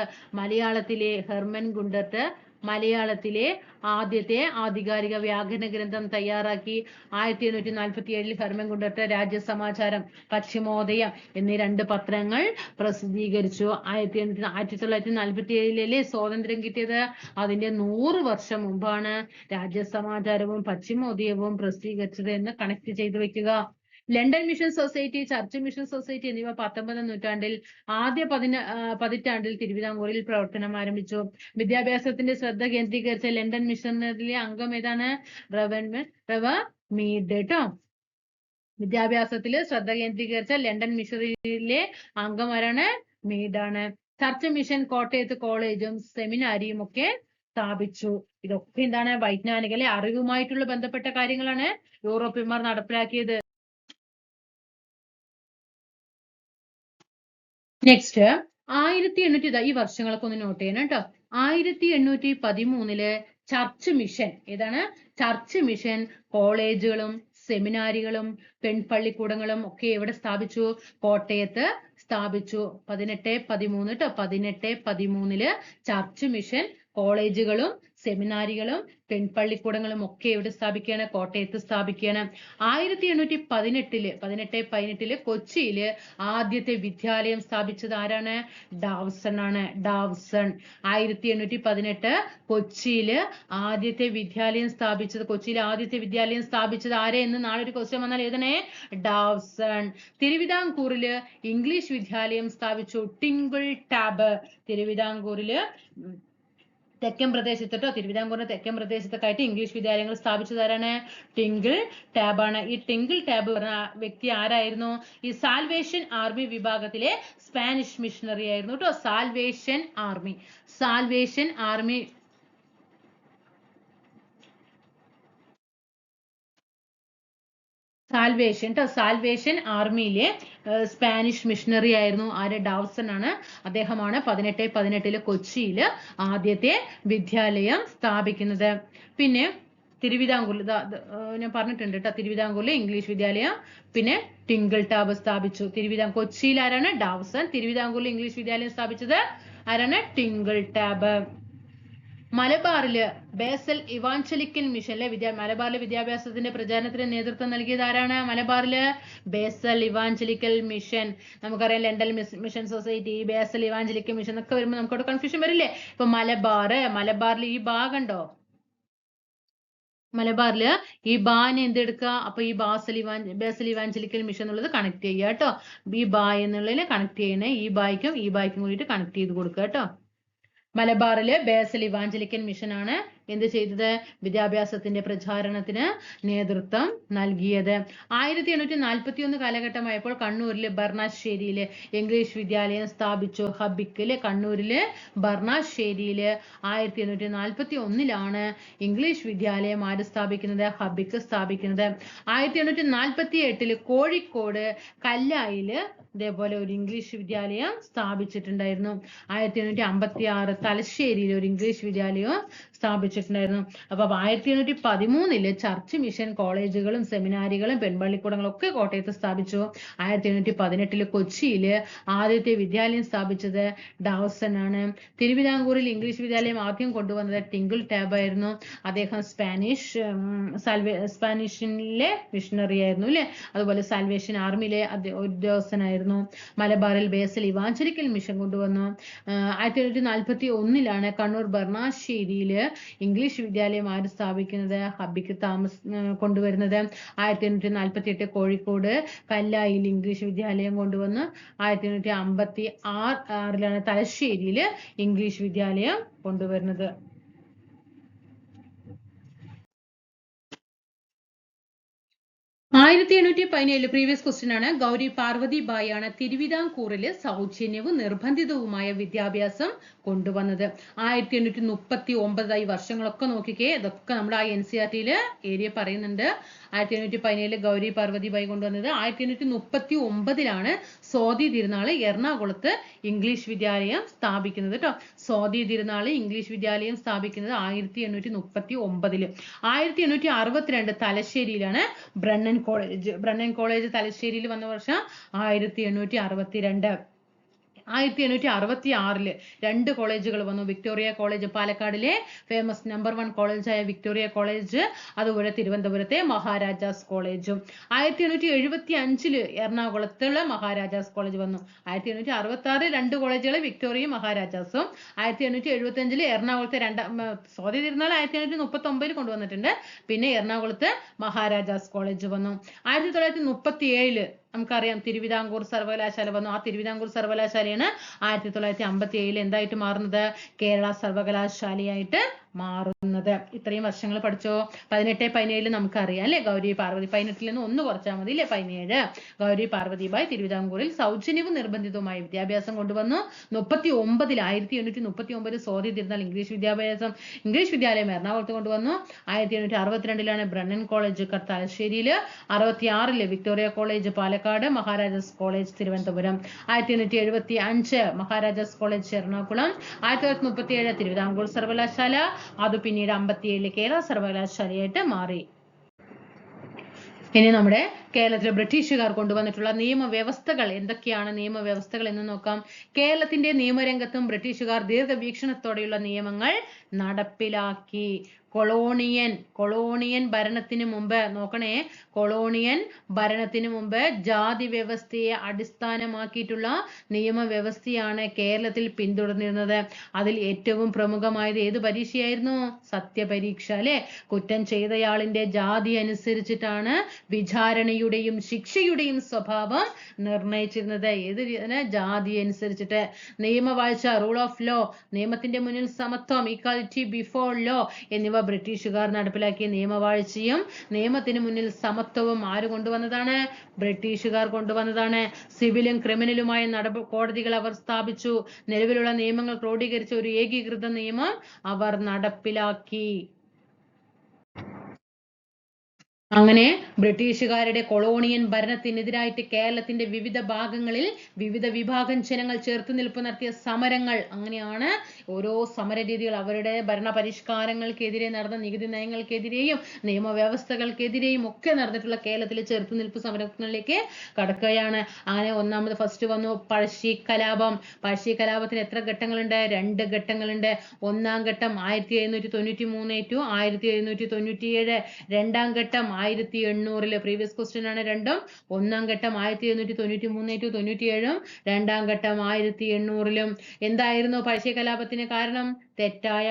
[SPEAKER 1] മലയാളത്തിലെ ആദ്യത്തെ ആധികാരിക വ്യാകരണ ഗ്രന്ഥം തയ്യാറാക്കി. 1847 ഹെർമൻ ഗുണ്ടർട്ട് രാജ്യസമാചാരം, പശ്ചിമോദയം എന്നീ 2 പത്രങ്ങൾ പ്രസിദ്ധീകരിച്ചു. 1947 സ്വാതന്ത്ര്യം കിട്ടിയത്. അതിന്റെ 100 വർഷം മുമ്പാണ് രാജ്യസമാചാരവും പശ്ചിമോദയവും പ്രസിദ്ധീകരിച്ചത് എന്ന് കണക്ട് ചെയ്തു വെക്കുക. London Mission society, church mission society എന്നിവ 19-ാം നൂറ്റാണ്ടിൽ ആദ്യ പതിറ്റാണ്ടിൽ തിരുവിതാംകൂറിൽ പ്രവർത്തനം ആരംഭിച്ചു. വിദ്യാഭ്യാസത്തിന്റെ ശ്രദ്ധ കേന്ദ്രീകരിച്ച ലണ്ടൻ മിഷനറിയിലെ അംഗം ഏതാണ്? റവ മീഡ് കേട്ടോ. വിദ്യാഭ്യാസത്തിൽ ശ്രദ്ധ കേന്ദ്രീകരിച്ച ലണ്ടൻ മിഷനറിയിലെ അംഗം ആരാണ്? മീഡാണ്. ചർച്ച് മിഷൻ കോട്ടയത്ത് കോളേജും സെമിനാരിയും ഒക്കെ സ്ഥാപിച്ചു. ഇതൊക്കെ എന്താണ്? വൈജ്ഞാനിക അല്ലെ അറിവുമായിട്ടുള്ള ബന്ധപ്പെട്ട കാര്യങ്ങളാണ് യൂറോപ്യന്മാർ നടപ്പിലാക്കിയത്. നെക്സ്റ്റ് 1800 ഈ വർഷങ്ങളൊക്കെ ഒന്ന് നോട്ട് ചെയ്യണം കേട്ടോ. 1813 ചർച്ച് മിഷൻ. ഏതാണ്? ചർച്ച് മിഷൻ കോളേജുകളും സെമിനാരികളും പെൺപള്ളിക്കൂടങ്ങളും ഒക്കെ എവിടെ സ്ഥാപിച്ചു? കോട്ടയത്ത് സ്ഥാപിച്ചു. 1813 കേട്ടോ. 1813 ചർച്ച് മിഷൻ കോളേജുകളും സെമിനാരികളും പെൺപള്ളിക്കൂടങ്ങളും ഒക്കെ എവിടെ സ്ഥാപിക്കുകയാണ്? കോട്ടയത്ത് സ്ഥാപിക്കുകയാണ്. 1818 കൊച്ചിയില് ആദ്യത്തെ വിദ്യാലയം സ്ഥാപിച്ചത് ആരാണ്? ഡാവ്സൺ ആണ്. ഡാവ്സൺ. 1818 കൊച്ചിയില് ആദ്യത്തെ വിദ്യാലയം സ്ഥാപിച്ചത് ആരെ എന്ന് നാളെ ഒരു ക്വസ്റ്റ്യൻ വന്നാൽ എഴുതണേ. ഡാവ്സൺ. തിരുവിതാംകൂറില് ഇംഗ്ലീഷ് വിദ്യാലയം സ്ഥാപിച്ചു. Twinkle tab. തിരുവിതാംകൂറില് തെക്കൻ പ്രദേശത്ത് കേട്ടോ. തിരുവിതാംകൂറിന്റെ തെക്കൻ പ്രദേശത്തൊക്കെ ആയിട്ട് ഇംഗ്ലീഷ് വിദ്യാലയങ്ങൾ സ്ഥാപിച്ചത് ആരാണ്? ടിങ്കിൾ ടാബാണ്. ഈ ടിങ്കിൾ ടാബ് പറഞ്ഞ വ്യക്തി ആരായിരുന്നു? ഈ സാൽവേഷൻ ആർമി വിഭാഗത്തിലെ സ്പാനിഷ് മിഷണറി ആയിരുന്നു കേട്ടോ. സാൽവേഷൻ ആർമിയിലെ സ്പാനിഷ് മിഷണറി ആയിരുന്നു ആര്? ഡാവ്സൺ ആണ്. അദ്ദേഹമാണ് 1818 കൊച്ചിയിൽ ആദ്യത്തെ വിദ്യാലയം സ്ഥാപിക്കുന്നത്. പിന്നെ തിരുവിതാംകൂറിൽ ഞാൻ പറഞ്ഞിട്ടുണ്ട് കേട്ടോ, തിരുവിതാംകൂറിൽ ഇംഗ്ലീഷ് വിദ്യാലയം. പിന്നെ ടിങ്കിൾ ടാബ് സ്ഥാപിച്ചു. കൊച്ചിയിൽ ആരാണ്? ഡാവ്സൺ. തിരുവിതാംകൂറിൽ ഇംഗ്ലീഷ് വിദ്യാലയം സ്ഥാപിച്ചത് ആരാണ്? ടിങ്കിൾ ടാബ്. മലബാറില് ബേസൽ ഇവാഞ്ചലിക്കൽ മിഷനിലെ മലബാറിലെ വിദ്യാഭ്യാസത്തിന്റെ പ്രചാരണത്തിന് നേതൃത്വം നൽകിയത് ആരാണ്? മലബാറില് ബേസൽ ഇവാഞ്ചലിക്കൽ മിഷൻ. നമുക്കറിയാം London Mission Society, Basel Evangelical Mission എന്നൊക്കെ വരുമ്പോൾ നമുക്കവിടെ കൺഫ്യൂഷൻ വരില്ലേ? ഇപ്പൊ മലബാറിൽ ഈ ഭാഗമുണ്ടോ? മലബാറില് ഈ ബാനെ എന്തെടുക്കുക? അപ്പൊ ഈ ബേസൽ ഇവാഞ്ചലിക്കൽ മിഷൻ എന്നുള്ളത് കണക്ട് ചെയ്യുക കേട്ടോ. ഈ ബാ എന്നുള്ളതിനെ കണക്ട് ചെയ്യണേ. ഈ ബായ്ക്കും കൂടിയിട്ട് കണക്ട് ചെയ്ത് കൊടുക്കുക കേട്ടോ. മലബാറിലെ ബേസൽ ഇവാഞ്ചലിക്കൽ മിഷൻ ആണ് എന്ത് ചെയ്തത്? വിദ്യാഭ്യാസത്തിന്റെ പ്രചാരണത്തിന് നേതൃത്വം നൽകിയത്. 1841 കാലഘട്ടമായപ്പോൾ കണ്ണൂരിലെ ബർണാശ്ശേരിയില് ഇംഗ്ലീഷ് വിദ്യാലയം സ്ഥാപിച്ചു. ഹബിക്കില് കണ്ണൂരില് ബർണാശ്ശേരിയില് 1841 ഇംഗ്ലീഷ് വിദ്യാലയം ആര് സ്ഥാപിക്കുന്നത്? ഹബിക്ക് സ്ഥാപിക്കുന്നത്. 1848 കോഴിക്കോട് കല്ലായില് ഇതേപോലെ ഒരു ഇംഗ്ലീഷ് വിദ്യാലയം സ്ഥാപിച്ചിട്ടുണ്ടായിരുന്നു. 1856 തലശ്ശേരിയിൽ ഒരു ഇംഗ്ലീഷ് വിദ്യാലയം സ്ഥാപിച്ചിട്ടുണ്ടായിരുന്നു. അപ്പൊ 1813 ചർച്ച് മിഷൻ കോളേജുകളും സെമിനാരികളും പെൺപള്ളിക്കൂടങ്ങളും ഒക്കെ കോട്ടയത്ത് സ്ഥാപിച്ചു. 1818 കൊച്ചിയില് ആദ്യത്തെ വിദ്യാലയം സ്ഥാപിച്ചത് ഡാവ്സൺ ആണ്. തിരുവിതാംകൂറിൽ ഇംഗ്ലീഷ് വിദ്യാലയം ആദ്യം കൊണ്ടുവന്നത് ടിങ്കിൾ ടാബ് ആയിരുന്നു. അദ്ദേഹം സ്പാനിഷിലെ മിഷണറി ആയിരുന്നു അല്ലെ. അതുപോലെ സാൽവേഷൻ ആർമിയിലെ ഉദ്യോഗസ്ഥനായിരുന്നു. മലബാറിൽ ബേസൽ ഇവാഞ്ചലിക്കൽ മിഷൻ കൊണ്ടുവന്നു. 1841 കണ്ണൂർ ബർണാശ്ശേരിയില് ഇംഗ്ലീഷ് വിദ്യാലയം ആര് സ്ഥാപിക്കുന്നത്? ഹബിക്ക് കൊണ്ടുവരുന്നത്. 1848 കോഴിക്കോട് കല്ലായിൽ ഇംഗ്ലീഷ് വിദ്യാലയം കൊണ്ടുവന്നു. 1856 തലശ്ശേരിയില് ഇംഗ്ലീഷ് വിദ്യാലയം കൊണ്ടുവരുന്നത്. 1817 പ്രീവിയസ് ക്വസ്റ്റ്യൻ ആണ്. ഗൗരി പാർവതി ബായി ആണ് തിരുവിതാംകൂറില് സൗജന്യവും നിർബന്ധിതവുമായ വിദ്യാഭ്യാസം കൊണ്ടുവന്നത്. 1839 വർഷങ്ങളൊക്കെ നോക്കിക്കേ. ഇതൊക്കെ നമ്മുടെ ആ NCERT ഏരിയ പറയുന്നുണ്ട്. 1817 ഗൗരി പാർവതി ബായി കൊണ്ടുവന്നത്. 1839 സ്വാതി തിരുനാള് എറണാകുളത്ത് ഇംഗ്ലീഷ് വിദ്യാലയം സ്ഥാപിക്കുന്നത് കേട്ടോ. സ്വാതി തിരുനാള് ഇംഗ്ലീഷ് വിദ്യാലയം സ്ഥാപിക്കുന്നത് 1839. 1862 തലശ്ശേരിയിലാണ് ബ്രണ്ണൻ കോളേജ് തലശ്ശേരിയിൽ വന്ന വർഷം 1862. 1866 2 കോളേജുകൾ വന്നു. വിക്ടോറിയ കോളേജ് പാലക്കാടിലെ ഫേമസ് നമ്പർ 1 കോളേജായ വിക്ടോറിയ കോളേജ്, അതുപോലെ തിരുവനന്തപുരത്തെ മഹാരാജാസ് കോളേജും. 1875 എറണാകുളത്തുള്ള മഹാരാജാസ് കോളേജ് വന്നു. 1866 2 കോളേജുകൾ വിക്ടോറിയയും മഹാരാജാസും. 1875 എറണാകുളത്തെ സ്വാതി തിരുനാൾ 1839 കൊണ്ടുവന്നിട്ടുണ്ട്. പിന്നെ എറണാകുളത്ത് മഹാരാജാസ് കോളേജ് വന്നു. 1937 നമുക്കറിയാം തിരുവിതാംകൂർ സർവകലാശാല വന്നു. ആ തിരുവിതാംകൂർ സർവകലാശാലയാണ് 1957 എന്തായിട്ട് മാറുന്നത്? കേരള സർവകലാശാലയായിട്ട് മാറുന്നത്. ഇത്രയും വർഷങ്ങൾ പഠിച്ചോ? 18, 17 നമുക്കറിയാം അല്ലെ. ഗൗരി പാർവതി 18 നിന്ന് 1 കുറച്ചാൽ മതി അല്ലെ. 17 ഗൗരി പാർവതി ബായി തിരുവിതാംകൂറിൽ സൗജന്യവും നിർബന്ധിതവുമായ വിദ്യാഭ്യാസം കൊണ്ടുവന്നു. 1839 സ്വാതി തിരുനാൾ ഇംഗ്ലീഷ് വിദ്യാലയം എറണാകുളത്ത് കൊണ്ടുവന്നു. 1862 ബ്രണ്ണൻ കോളേജ് തലശ്ശേരിയില്. 66 Victoria College Palakkad, Maharajas College Thiruvananthapuram. 1875 Maharajas College Ernakulam. 1937 Thiruvithamkoor സർവകലാശാല. അത് പിന്നീട് 57 കേരള സർവകലാശാലയായിട്ട് മാറി. ഇനി നമ്മുടെ കേരളത്തിലെ ബ്രിട്ടീഷുകാർ കൊണ്ടുവന്നിട്ടുള്ള നിയമവ്യവസ്ഥകൾ എന്തൊക്കെയാണ്? നിയമവ്യവസ്ഥകൾ എന്ന് നോക്കാം. കേരളത്തിന്റെ നിയമരംഗത്തും ബ്രിട്ടീഷുകാർ ദീർഘവീക്ഷണത്തോടെയുള്ള നിയമങ്ങൾ നടപ്പിലാക്കി. കൊളോണിയൻ ഭരണത്തിന് മുമ്പ് നോക്കണേ. കൊളോണിയൻ ഭരണത്തിന് മുമ്പ് ജാതി വ്യവസ്ഥയെ അടിസ്ഥാനമാക്കിയിട്ടുള്ള നിയമവ്യവസ്ഥയാണ് കേരളത്തിൽ പിന്തുടർന്നിരുന്നത്. അതിൽ ഏറ്റവും പ്രമുഖമായത് ഏത് പരീക്ഷയായിരുന്നു? സത്യപരീക്ഷ അല്ലെ. കുറ്റം ചെയ്തയാളിന്റെ ജാതി അനുസരിച്ചിട്ടാണ് വിചാരണയുടെയും ശിക്ഷയുടെയും സ്വഭാവം നിർണയിച്ചിരുന്നത്. ഏത് ജാതി അനുസരിച്ചിട്ട്. നിയമവാഴ്ച, റൂൾ ഓഫ് ലോ, നിയമത്തിന്റെ മുന്നിൽ സമത്വം, ഈക്വാലിറ്റി ബിഫോർ ലോ എന്നിവ ബ്രിട്ടീഷുകാർ നടപ്പിലാക്കിയ നിയമവാഴ്ചയും നിയമത്തിന് മുന്നിൽ സമത്വവും ആര് കൊണ്ടുവന്നതാണ്? ബ്രിട്ടീഷുകാർ കൊണ്ടുവന്നതാണ്. സിവിലും ക്രിമിനലുമായ കോടതികൾ അവർ സ്ഥാപിച്ചു. നിലവിലുള്ള നിയമങ്ങൾ ക്രോഡീകരിച്ച ഒരു ഏകീകൃത നിയമം അവർ നടപ്പിലാക്കി. അങ്ങനെ ബ്രിട്ടീഷുകാരുടെ കൊളോണിയൻ ഭരണത്തിനെതിരായിട്ട് കേരളത്തിന്റെ വിവിധ ഭാഗങ്ങളിൽ വിവിധ വിഭാഗം ജനങ്ങൾ ചെറുത്തുനിൽപ്പ് നടത്തിയ സമരങ്ങൾ, അങ്ങനെയാണ് ഓരോ സമര രീതികൾ അവരുടെ ഭരണ പരിഷ്കാരങ്ങൾക്കെതിരെ നടന്ന നികുതി നയങ്ങൾക്കെതിരെയും നിയമവ്യവസ്ഥകൾക്കെതിരെയും ഒക്കെ നടന്നിട്ടുള്ള കേരളത്തിലെ ചെറുത്തുനിൽപ്പ് സമരങ്ങളിലേക്ക് കടക്കുകയാണ്. അങ്ങനെ ഒന്നാമത് ഫസ്റ്റ് വന്നു പഴശ്ശി കലാപം. പഴശ്ശി കലാപത്തിന് എത്ര ഘട്ടങ്ങളുണ്ട്? 2 ഘട്ടങ്ങളുണ്ട്. ഒന്നാം ഘട്ടം 1793 to 1797. രണ്ടാം ഘട്ടം 1800. പ്രീവിയസ് ക്വസ്റ്റ്യൻ ആണ് രണ്ടും. ഒന്നാം ഘട്ടം 1793 to 97, രണ്ടാം ഘട്ടം 1800. എന്തായിരുന്നു പഴശ്ശി കലാപത്തിന് കാരണം?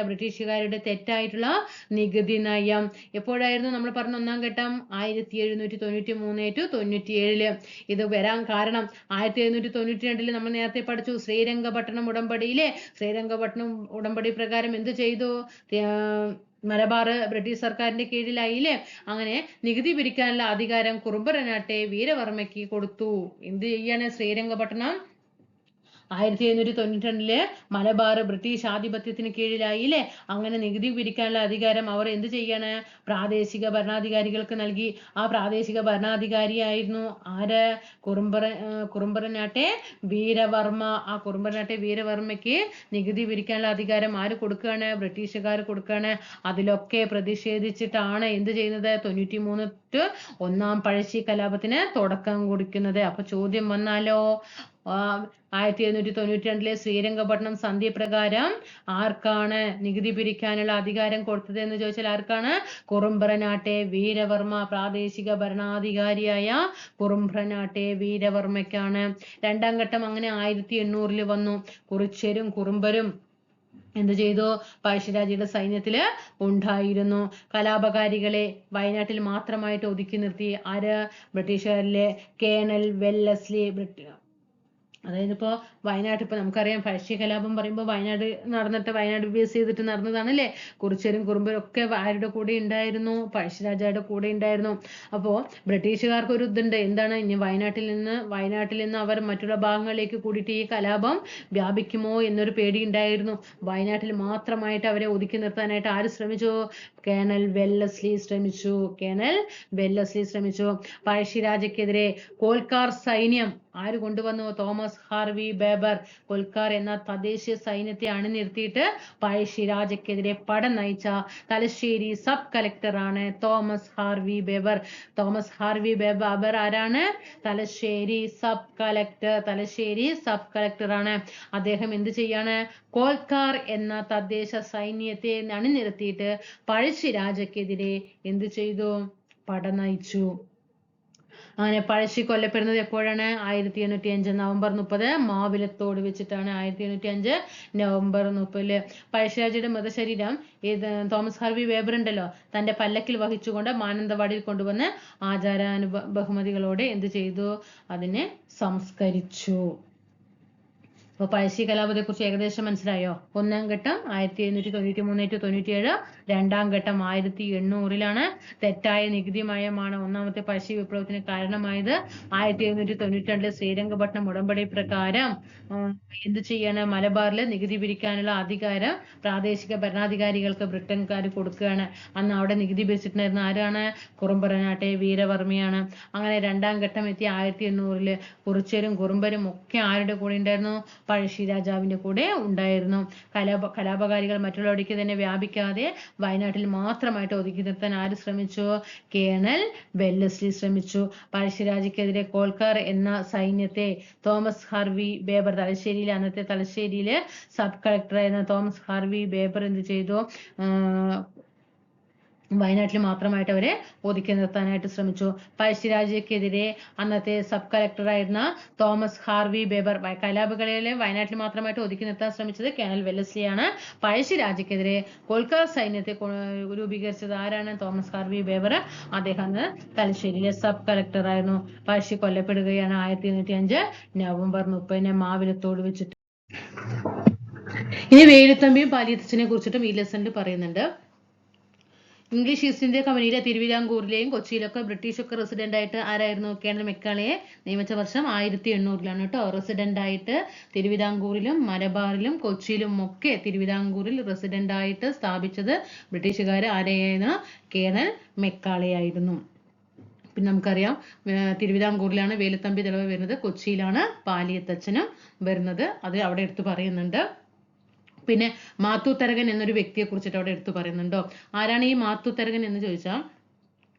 [SPEAKER 1] ബ്രിട്ടീഷുകാരുടെ തെറ്റായിട്ടുള്ള നികുതി നയം. എപ്പോഴായിരുന്നു നമ്മൾ പറഞ്ഞ ഒന്നാം ഘട്ടം? 1793 to 97. ഇത് വരാൻ കാരണം 1792 നമ്മൾ നേരത്തെ പഠിച്ചു ശ്രീരംഗപട്ടണം ഉടമ്പടിയിലെ ശ്രീരംഗപട്ടണം ഉടമ്പടി പ്രകാരം എന്ത് ചെയ്തു? മലബാർ ബ്രിട്ടീഷ് സർക്കാരിന്റെ കീഴിലായില്ലേ? അങ്ങനെ നികുതി പിരിക്കാനുള്ള അധികാരം കുറുമ്പനാട്ടെ വീരവർമ്മയ്ക്ക് കൊടുത്തു. എന്ത് ചെയ്യാണ്? ശ്രീരംഗപട്ടണം 1792 മലബാർ ബ്രിട്ടീഷ് ആധിപത്യത്തിന് കീഴിലായില്ലേ? അങ്ങനെ നികുതി പിരിക്കാനുള്ള അധികാരം അവർ എന്ത് ചെയ്യാണ്? പ്രാദേശിക ഭരണാധികാരികൾക്ക് നൽകി. ആ പ്രാദേശിക ഭരണാധികാരിയായിരുന്നു ആര്? കുറുമ്പനാട്ടെ വീരവർമ്മ. ആ കുറുമ്പനാട്ടെ വീരവർമ്മയ്ക്ക് നികുതി പിരിക്കാനുള്ള അധികാരം ആര് കൊടുക്കുകയാണ്? ബ്രിട്ടീഷുകാർ കൊടുക്കുകയാണ്. അതിലൊക്കെ പ്രതിഷേധിച്ചിട്ടാണ് എന്ത് ചെയ്യുന്നത്? 93 ഒന്നാം പഴശ്ശി കലാപത്തിന് തുടക്കം കുറിക്കുന്നത്. അപ്പൊ ചോദ്യം വന്നാലോ, 1792 ശ്രീരംഗപട്ടണം സന്ധി പ്രകാരം ആർക്കാണ് നികുതി പിരിക്കാനുള്ള അധികാരം കൊടുത്തത് എന്ന് ചോദിച്ചാൽ ആർക്കാണ്? കുറുമ്പനാട്ടെ വീരവർമ്മ. പ്രാദേശിക ഭരണാധികാരിയായ കുറുമ്പനാട്ടെ വീരവർമ്മയ്ക്കാണ്. രണ്ടാം ഘട്ടം അങ്ങനെ 1800 വന്നു. കുറിച്യരും കുറുമ്പരും എന്ത് ചെയ്തു? പഴശ്ശിരാജയുടെ സൈന്യത്തില് ഉണ്ടായിരുന്നു. കലാപകാരികളെ വയനാട്ടിൽ മാത്രമായിട്ട് ഒതുക്കി നിർത്തി. ആര്? ബ്രിട്ടീഷുകാരിലെ കേണൽ വെല്ലസ്ലി. അതായത് ഇപ്പോൾ വയനാട്, ഇപ്പൊ നമുക്കറിയാം പഴശ്ശി കലാപം പറയുമ്പോൾ വയനാട് നടന്നിട്ട് വയനാട് ബേസ് ചെയ്തിട്ട് നടന്നതാണല്ലേ. കുറിച്യരും കുറുമ്പരും ഒക്കെ ആരുടെ കൂടെ ഉണ്ടായിരുന്നു? പഴശ്ശിരാജയുടെ കൂടെ ഉണ്ടായിരുന്നു. അപ്പോൾ ബ്രിട്ടീഷുകാർക്ക് ഒരു ഇതുണ്ട്, എന്താണ്? ഇനി വയനാട്ടിൽ നിന്ന് അവർ മറ്റുള്ള ഭാഗങ്ങളിലേക്ക് കൂടിയിട്ട് ഈ കലാപം വ്യാപിക്കുമോ എന്നൊരു പേടി ഉണ്ടായിരുന്നു. വയനാട്ടിൽ മാത്രമായിട്ട് അവരെ ഒതുക്കി നിർത്താനായിട്ട് ആര് ശ്രമിച്ചു? കേണൽ വെല്ലസ്ലി ശ്രമിച്ചു. പഴശ്ശിരാജയ്ക്കെതിരെ കോൽക്കാർ സൈന്യം ആര് കൊണ്ടുവന്നു? Thomas Harvey ബേബർ. കോൽക്കാർ എന്ന തദ്ദേശീയ സൈന്യത്തെ അണിനിർത്തിയിട്ട് പഴശ്ശിരാജയ്ക്കെതിരെ പട നയിച്ച തലശ്ശേരി സബ് കളക്ടറാണ് Thomas Harvey Baber. Thomas Harvey Baber ആരാണ്? തലശ്ശേരി സബ് കളക്ടറാണ്. അദ്ദേഹം എന്ത് ചെയ്യാണ്? കോൽക്കാർ എന്ന തദ്ദേശ സൈന്യത്തെ അണിനിരത്തിയിട്ട് പഴശ്ശിരാജയ്ക്കെതിരെ എന്ത് ചെയ്തു? പട നയിച്ചു. അങ്ങനെ പഴശ്ശി കൊല്ലപ്പെടുന്നത് എപ്പോഴാണ്? 1805 നവംബർ 30 മാവിലത്തോട് വെച്ചിട്ടാണ്. 1805 നവംബർ 30. പഴശ്ശിരാജയുടെ മൃതശരീരം തോമസ് ഹാർവി വേബർ ഉണ്ടല്ലോ, തന്റെ പല്ലക്കിൽ വഹിച്ചുകൊണ്ട് മാനന്തവാടിയിൽ കൊണ്ടുവന്ന് ബഹുമതികളോടെ എന്ത് ചെയ്തു? അതിനെ സംസ്കരിച്ചു. അപ്പോൾ പഴശ്ശി കലാപത്തെ കുറിച്ച് ഏകദേശം മനസ്സിലായോ? ഒന്നാം ഘട്ടം 1793 to 97, രണ്ടാം ഘട്ടം 1800 തെറ്റായ നികുതി നയമാണ് ഒന്നാമത്തെ പഴശ്ശി വിപ്ലവത്തിന് കാരണമായത്. 1792 ശ്രീരംഗപട്ടണം ഉടമ്പടി പ്രകാരം എന്ത് ചെയ്യാണ്? മലബാറിൽ നികുതി പിരിക്കാനുള്ള അധികാരം പ്രാദേശിക ഭരണാധികാരികൾക്ക് ബ്രിട്ടൻകാർ കൊടുക്കുകയാണ്. അന്ന് അവിടെ നികുതി പിരിച്ചിട്ടുണ്ടായിരുന്ന ആരാണ്? കുറുമ്പനാട്ടെ വീരവർമ്മയാണ്. അങ്ങനെ രണ്ടാം ഘട്ടം എത്തി 1800 കുറിച്യരും കുറുമ്പരും ഒക്കെ ആരുടെ കൂടെ ഉണ്ടായിരുന്നു? പഴശ്ശി രാജാവിന്റെ കൂടെ ഉണ്ടായിരുന്നു. കലാപകാരികൾ മറ്റുള്ളവർക്ക് തന്നെ വ്യാപിക്കാതെ വയനാട്ടിൽ മാത്രമായിട്ട് ഒതുക്കി നിർത്താൻ ആര് ശ്രമിച്ചു? കേണൽ വെല്ലസ്ലി ശ്രമിച്ചു. പഴശ്ശിരാജയ്ക്കെതിരെ കോൽക്കാർ എന്ന സൈന്യത്തെ തോമസ് ഹാർവി ബേബർ, അന്നത്തെ തലശ്ശേരിയിലെ സബ് കളക്ടറായിരുന്ന തോമസ് ഹാർവി ബേബർ എന്ത് ചെയ്തു? വയനാട്ടിൽ മാത്രമായിട്ട് അവരെ ഒതുക്കി നിർത്താനായിട്ട് ശ്രമിച്ചു. പഴശ്ശിരാജയ്ക്കെതിരെ അന്നത്തെ സബ് കളക്ടറായിരുന്ന തോമസ് ഹാർവി ബേബർ കലാപകാരികളെ വയനാട്ടിൽ മാത്രമായിട്ട് ഒതുക്കി നിർത്താൻ ശ്രമിച്ചത് കേണൽ വെല്ലസ്ലിയാണ്. പഴശ്ശിരാജയ്ക്കെതിരെ കോൽക്കാർ സൈന്യത്തെ രൂപീകരിച്ചത് ആരാണ്? Thomas Harvey ബേബർ. അദ്ദേഹം തലശ്ശേരിയിലെ സബ് കളക്ടറായിരുന്നു. പഴശ്ശി കൊല്ലപ്പെടുകയാണ് 1805 നവംബർ 30 മാവിലത്തോട് വെച്ചിട്ട്. ഇനി വേലുത്തമ്പിയും പാലിയത്തച്ഛനെ കുറിച്ചിട്ടും ഈ ലെസണിൽ പറയുന്നുണ്ട്. ഇംഗ്ലീഷ് ഈസ്റ്റ് ഇന്ത്യ കമ്പനിയിലെ തിരുവിതാംകൂറിലെയും കൊച്ചിയിലൊക്കെ ബ്രിട്ടീഷൊക്കെ റെസിഡന്റ് ആയിട്ട് ആരായിരുന്നു? കേണൽ മെക്കാളയെ നിയമിച്ച വർഷം 1800 കേട്ടോ. റെസിഡന്റ് ആയിട്ട് തിരുവിതാംകൂറിലും മലബാറിലും കൊച്ചിയിലും ഒക്കെ തിരുവിതാംകൂറിൽ റെസിഡന്റ് ആയിട്ട് സ്ഥാപിച്ചത് ബ്രിട്ടീഷുകാർ ആരെയായിരുന്നു? കേണൽ മെക്കാളയായിരുന്നു. പിന്നെ നമുക്കറിയാം തിരുവിതാംകൂറിലാണ് വേലുത്തമ്പി ദളവ വരുന്നത്, കൊച്ചിയിലാണ് പാലിയത്തച്ഛനും വരുന്നത്. അത് അവിടെ എടുത്തു പറയുന്നുണ്ട്. പിന്നെ മാത്തൂത്തരകൻ എന്നൊരു വ്യക്തിയെ കുറിച്ചിട്ട് അവിടെ എടുത്തു പറയുന്നുണ്ടോ? ആരാണ് ഈ മാത്തൂത്തരകൻ എന്ന് ചോദിച്ചാൽ,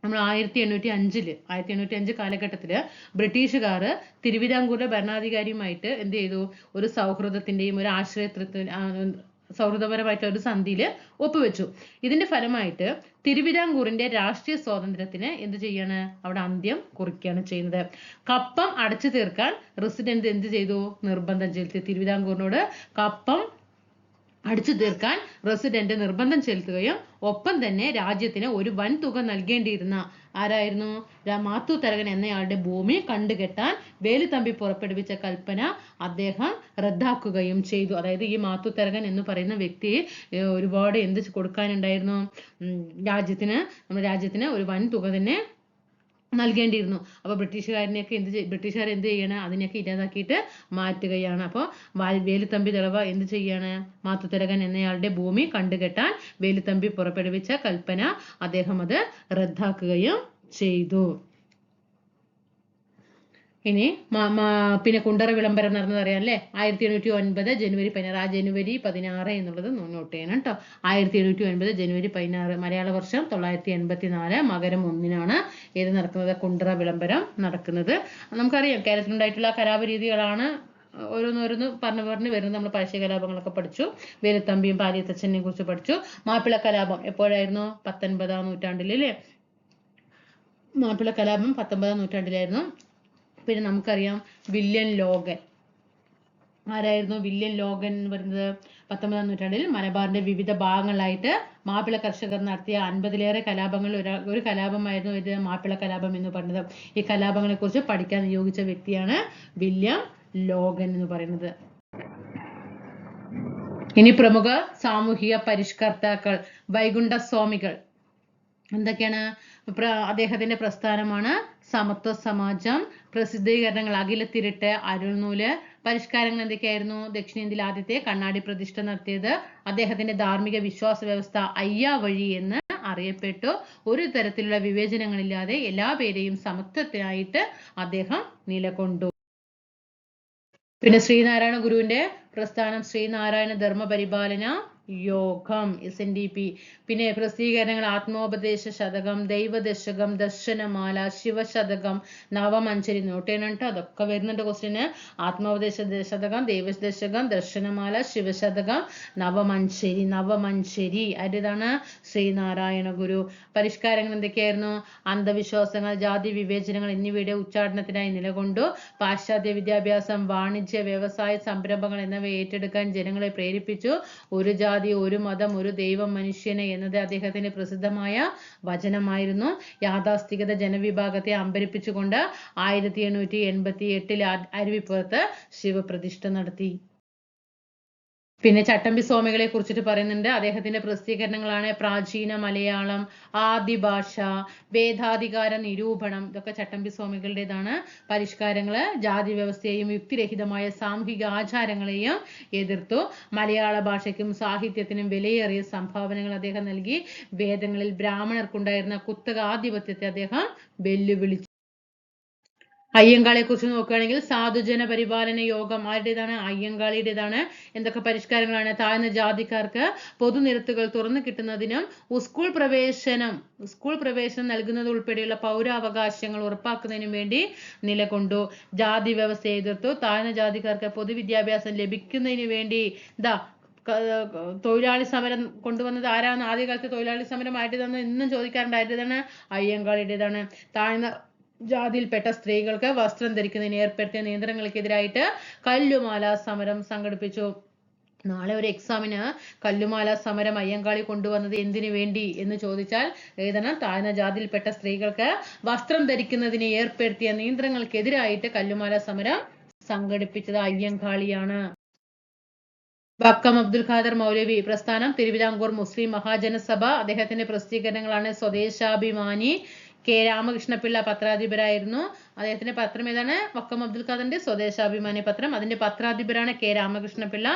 [SPEAKER 1] നമ്മൾ 1805 കാലഘട്ടത്തില് ബ്രിട്ടീഷുകാർ തിരുവിതാംകൂറിലെ ഭരണാധികാരിയുമായിട്ട് എന്ത് ചെയ്തു? ഒരു സൗഹൃദത്തിന്റെയും ഒരു സൗഹൃദപരമായിട്ട് ഒരു സന്ധിയിൽ ഒപ്പുവെച്ചു. ഇതിന്റെ ഫലമായിട്ട് തിരുവിതാംകൂറിന്റെ രാഷ്ട്രീയ സ്വാതന്ത്ര്യത്തിന് എന്ത് ചെയ്യാണ്? അവിടെ അന്ത്യം കുറിക്കുകയാണ് ചെയ്യുന്നത്. കപ്പം അടച്ചു തീർക്കാൻ റെസിഡന്റ് എന്ത് ചെയ്തു? നിർബന്ധം ചെലുത്തി. തിരുവിതാംകൂറിനോട് കപ്പം അടിച്ചു തീർക്കാൻ റെസിഡന്റ് നിർബന്ധം ചെലുത്തുകയും ഒപ്പം തന്നെ രാജ്യത്തിന് ഒരു വൻ തുക നൽകേണ്ടിയിരുന്ന ആരായിരുന്നു? മാത്തൂത്തരകൻ എന്നയാളുടെ ഭൂമി കണ്ടുകെട്ടാൻ വേലുത്തമ്പി പുറപ്പെടുവിച്ച കൽപ്പന അദ്ദേഹം റദ്ദാക്കുകയും ചെയ്തു. അതായത് ഈ മാത്തൂത്തരകൻ എന്ന് പറയുന്ന വ്യക്തി ഒരുപാട് എന്ത് കൊടുക്കാനുണ്ടായിരുന്നു? നമ്മുടെ രാജ്യത്തിന് ഒരു വൻ തുക തന്നെ നൽകേണ്ടിയിരുന്നു. അപ്പൊ ബ്രിട്ടീഷുകാർ എന്ത് ചെയ്യണം? അതിനെയൊക്കെ ഇല്ലാതാക്കിയിട്ട് മാറ്റുകയാണ്. അപ്പോൾ വേലുത്തമ്പി ദളവ എന്ത് ചെയ്യാണ്? മാത്തൂത്തരകൻ എന്നയാളുടെ ഭൂമി കണ്ടുകെട്ടാൻ വേലുത്തമ്പി പുറപ്പെടുവിച്ച കൽപ്പന അദ്ദേഹം അത് റദ്ദാക്കുകയും ചെയ്തു. ഇനി പിന്നെ കുണ്ടറ വിളംബരം നടന്നത് അറിയാം അല്ലേ? 1809 ജനുവരി 16. ആ ജനുവരി 16 എന്നുള്ളത് നോട്ട് ചെയ്യണം കേട്ടോ. 1809 ജനുവരി 16, മലയാള വർഷം 984 മകരം 1-നാണ് ഏത് നടക്കുന്നത്? കുണ്ടറ വിളംബരം നടക്കുന്നത്. നമുക്കറിയാം കേരളത്തിലുണ്ടായിട്ടുള്ള കലാപരീതികളാണ് ഓരോന്നോരോന്ന് പറഞ്ഞു വരുന്നത്. നമ്മൾ പഴശ്ശി കലാപങ്ങളൊക്കെ പഠിച്ചു, വേലുത്തമ്പിയും പാലിയത്തച്ഛനെയും കുറിച്ച് പഠിച്ചു. മാപ്പിള കലാപം എപ്പോഴായിരുന്നു? 19-ാം നൂറ്റാണ്ടിൽ അല്ലേ? മാപ്പിള കലാപം 19-ാം നൂറ്റാണ്ടിലായിരുന്നു. പിന്നെ നമുക്കറിയാം വില്യം ലോഗൻ. ആരായിരുന്നു വില്യം ലോഗൻ എന്ന് പറയുന്നത്? 19-ാം നൂറ്റാണ്ടിൽ മലബാറിന്റെ വിവിധ ഭാഗങ്ങളായിട്ട് മാപ്പിള കർഷകർ നടത്തിയ 50-ലേറെ കലാപങ്ങൾ ഒരു കലാപമായിരുന്നു ഇത് മാപ്പിള കലാപം എന്ന് പറയുന്നത്. ഈ കലാപങ്ങളെ കുറിച്ച് പഠിക്കാൻ നിയോഗിച്ച വ്യക്തിയാണ് വില്യം ലോഗൻ എന്ന് പറയുന്നത്. ഇനി പ്രമുഖ സാമൂഹിക പരിഷ്കർത്താക്കൾ വൈകുണ്ഠസ്വാമികൾ. എന്തൊക്കെയാണ് അദ്ദേഹത്തിന്റെ പ്രസ്ഥാനമാണ്? സമത്വ സമാജം, പ്രസിദ്ധീകരണങ്ങൾ അഖിലത്തിരുട്ട്, അരുൾനൂല്. പരിഷ്കാരങ്ങൾ എന്തൊക്കെയായിരുന്നു? ദക്ഷിണേന്ത്യയിൽ ആദ്യത്തെ കണ്ണാടി പ്രതിഷ്ഠ നടത്തിയത്. അദ്ദേഹത്തിന്റെ ധാർമ്മിക വിശ്വാസ വ്യവസ്ഥ അയ്യാവഴി എന്ന് അറിയപ്പെട്ടു. ഒരു തരത്തിലുള്ള വിവേചനങ്ങളില്ലാതെ എല്ലാ പേരെയും സമത്വത്തിനായിട്ട് അദ്ദേഹം നിലകൊണ്ടു. പിന്നെ ശ്രീനാരായണ ഗുരുവിന്റെ പ്രസ്ഥാനം ശ്രീനാരായണ ധർമ്മ പരിപാലന യോഗം, SNDP. പിന്നെ പ്രസിദ്ധീകരണങ്ങൾ ആത്മോപദേശ ശതകം, ദൈവദശകം, ദർശനമാല, ശിവശതകം, നവമഞ്ചരി. നോട്ട് ചെയ്യണം കേട്ടോ, അതൊക്കെ വരുന്നുണ്ട് ക്വസ്റ്റ്യന്. ആത്മോപദേശ ശതകം, ദൈവദശകം, ദർശനമാല, ശിവശതകം, നവമഞ്ചരി. അതിതാണ് ശ്രീനാരായണ ഗുരു. പരിഷ്കാരങ്ങൾ എന്തൊക്കെയായിരുന്നു? അന്ധവിശ്വാസങ്ങൾ, ജാതി വിവേചനങ്ങൾ എന്നിവയുടെ ഉച്ചാടനത്തിനായി നിലകൊണ്ടു. പാശ്ചാത്യ വിദ്യാഭ്യാസം, വാണിജ്യ, വ്യവസായ സംരംഭങ്ങൾ എന്നിവ ഏറ്റെടുക്കാൻ ജനങ്ങളെ പ്രേരിപ്പിച്ചു. ഒരു ജാതി, ഒരു മതം, ഒരു ദൈവം, മനുഷ്യന് എന്നത് അദ്ദേഹത്തിന്റെ പ്രസിദ്ധമായ വചനമായിരുന്നു. യാഥാസ്ഥികത ജനവിഭാഗത്തെ അമ്പരിപ്പിച്ചുകൊണ്ട് 1888 അരുവിപ്പുറത്ത് ശിവപ്രതിഷ്ഠ നടത്തി. പിന്നെ ചട്ടമ്പി സ്വാമികളെ കുറിച്ചിട്ട് പറയുന്നുണ്ട്. അദ്ദേഹത്തിന്റെ പ്രസിദ്ധീകരണങ്ങളാണ് പ്രാചീന മലയാളം, ആദിഭാഷ, വേദാധികാര നിരൂപണം. ഇതൊക്കെ ചട്ടമ്പി സ്വാമികളുടേതാണ്. പരിഷ്കാരങ്ങള് ജാതി വ്യവസ്ഥയെയും യുക്തിരഹിതമായ സാമൂഹിക ആചാരങ്ങളെയും എതിർത്തു. മലയാള ഭാഷയ്ക്കും സാഹിത്യത്തിനും വിലയേറിയ സംഭാവനകൾ അദ്ദേഹം നൽകി. വേദങ്ങളിൽ ബ്രാഹ്മണർക്കുണ്ടായിരുന്ന കുത്തക ആധിപത്യത്തെ അദ്ദേഹം വെല്ലുവിളിച്ചു. അയ്യങ്കാളിയെ കുറിച്ച് നോക്കുകയാണെങ്കിൽ സാധുജന പരിപാലന യോഗം ആരുടേതാണ്? അയ്യങ്കാളിയുടേതാണ്. എന്തൊക്കെ പരിഷ്കാരങ്ങളാണ്? താഴ്ന്ന ജാതിക്കാർക്ക് പൊതുനിരത്തുകൾ തുറന്നു കിട്ടുന്നതിനും സ്കൂൾ പ്രവേശനം നൽകുന്നത് ഉൾപ്പെടെയുള്ള പൗരാവകാശങ്ങൾ ഉറപ്പാക്കുന്നതിനും വേണ്ടി നിലകൊണ്ടു. ജാതി വ്യവസ്ഥയെ എതിർത്തു. താഴ്ന്ന ജാതിക്കാർക്ക് പൊതുവിദ്യാഭ്യാസം ലഭിക്കുന്നതിന് വേണ്ടി തൊഴിലാളി സമരം കൊണ്ടുവന്നത് ആരാണ്? ആദ്യകാലത്ത് തൊഴിലാളി സമരമായിട്ട് തന്നെ ഇന്നും ചോദിക്കാറുണ്ടായിരുന്നതാണ് അയ്യങ്കാളിയുടേതാണ്. താഴ്ന്ന ജാതിയിൽപ്പെട്ട സ്ത്രീകൾക്ക് വസ്ത്രം ധരിക്കുന്നതിന് ഏർപ്പെടുത്തിയ നിയന്ത്രണങ്ങൾക്കെതിരായിട്ട് കല്ലുമാല സമരം സംഘടിപ്പിച്ചു. നാളെ ഒരു എക്സാമിന് കല്ലുമാല സമരം അയ്യങ്കാളി കൊണ്ടുവന്നത് എന്തിനു വേണ്ടി എന്ന് ചോദിച്ചാൽ എഴുതണം. താഴ്ന്ന ജാതിയിൽപ്പെട്ട സ്ത്രീകൾക്ക് വസ്ത്രം ധരിക്കുന്നതിന് ഏർപ്പെടുത്തിയ നിയന്ത്രണങ്ങൾക്കെതിരായിട്ട് കല്ലുമാല സമരം സംഘടിപ്പിച്ചത് അയ്യങ്കാളിയാണ്. വക്കം അബ്ദുൽ ഖാദർ മൗലവി പ്രസ്ഥാനം തിരുവിതാംകൂർ മുസ്ലിം മഹാജനസഭ. അദ്ദേഹത്തിന്റെ പ്രസിദ്ധീകരണങ്ങളാണ് സ്വദേശാഭിമാനി. കെ രാമകൃഷ്ണപിള്ള പത്രാധിപരായിരുന്നു. അദ്ദേഹത്തിന്റെ പത്രം ഏതാണ്? വക്കം അബ്ദുൽ ഖാദറിന്റെ സ്വദേശാഭിമാനി പത്രം. അതിന്റെ പത്രാധിപരാണ് കെ രാമകൃഷ്ണപിള്ള.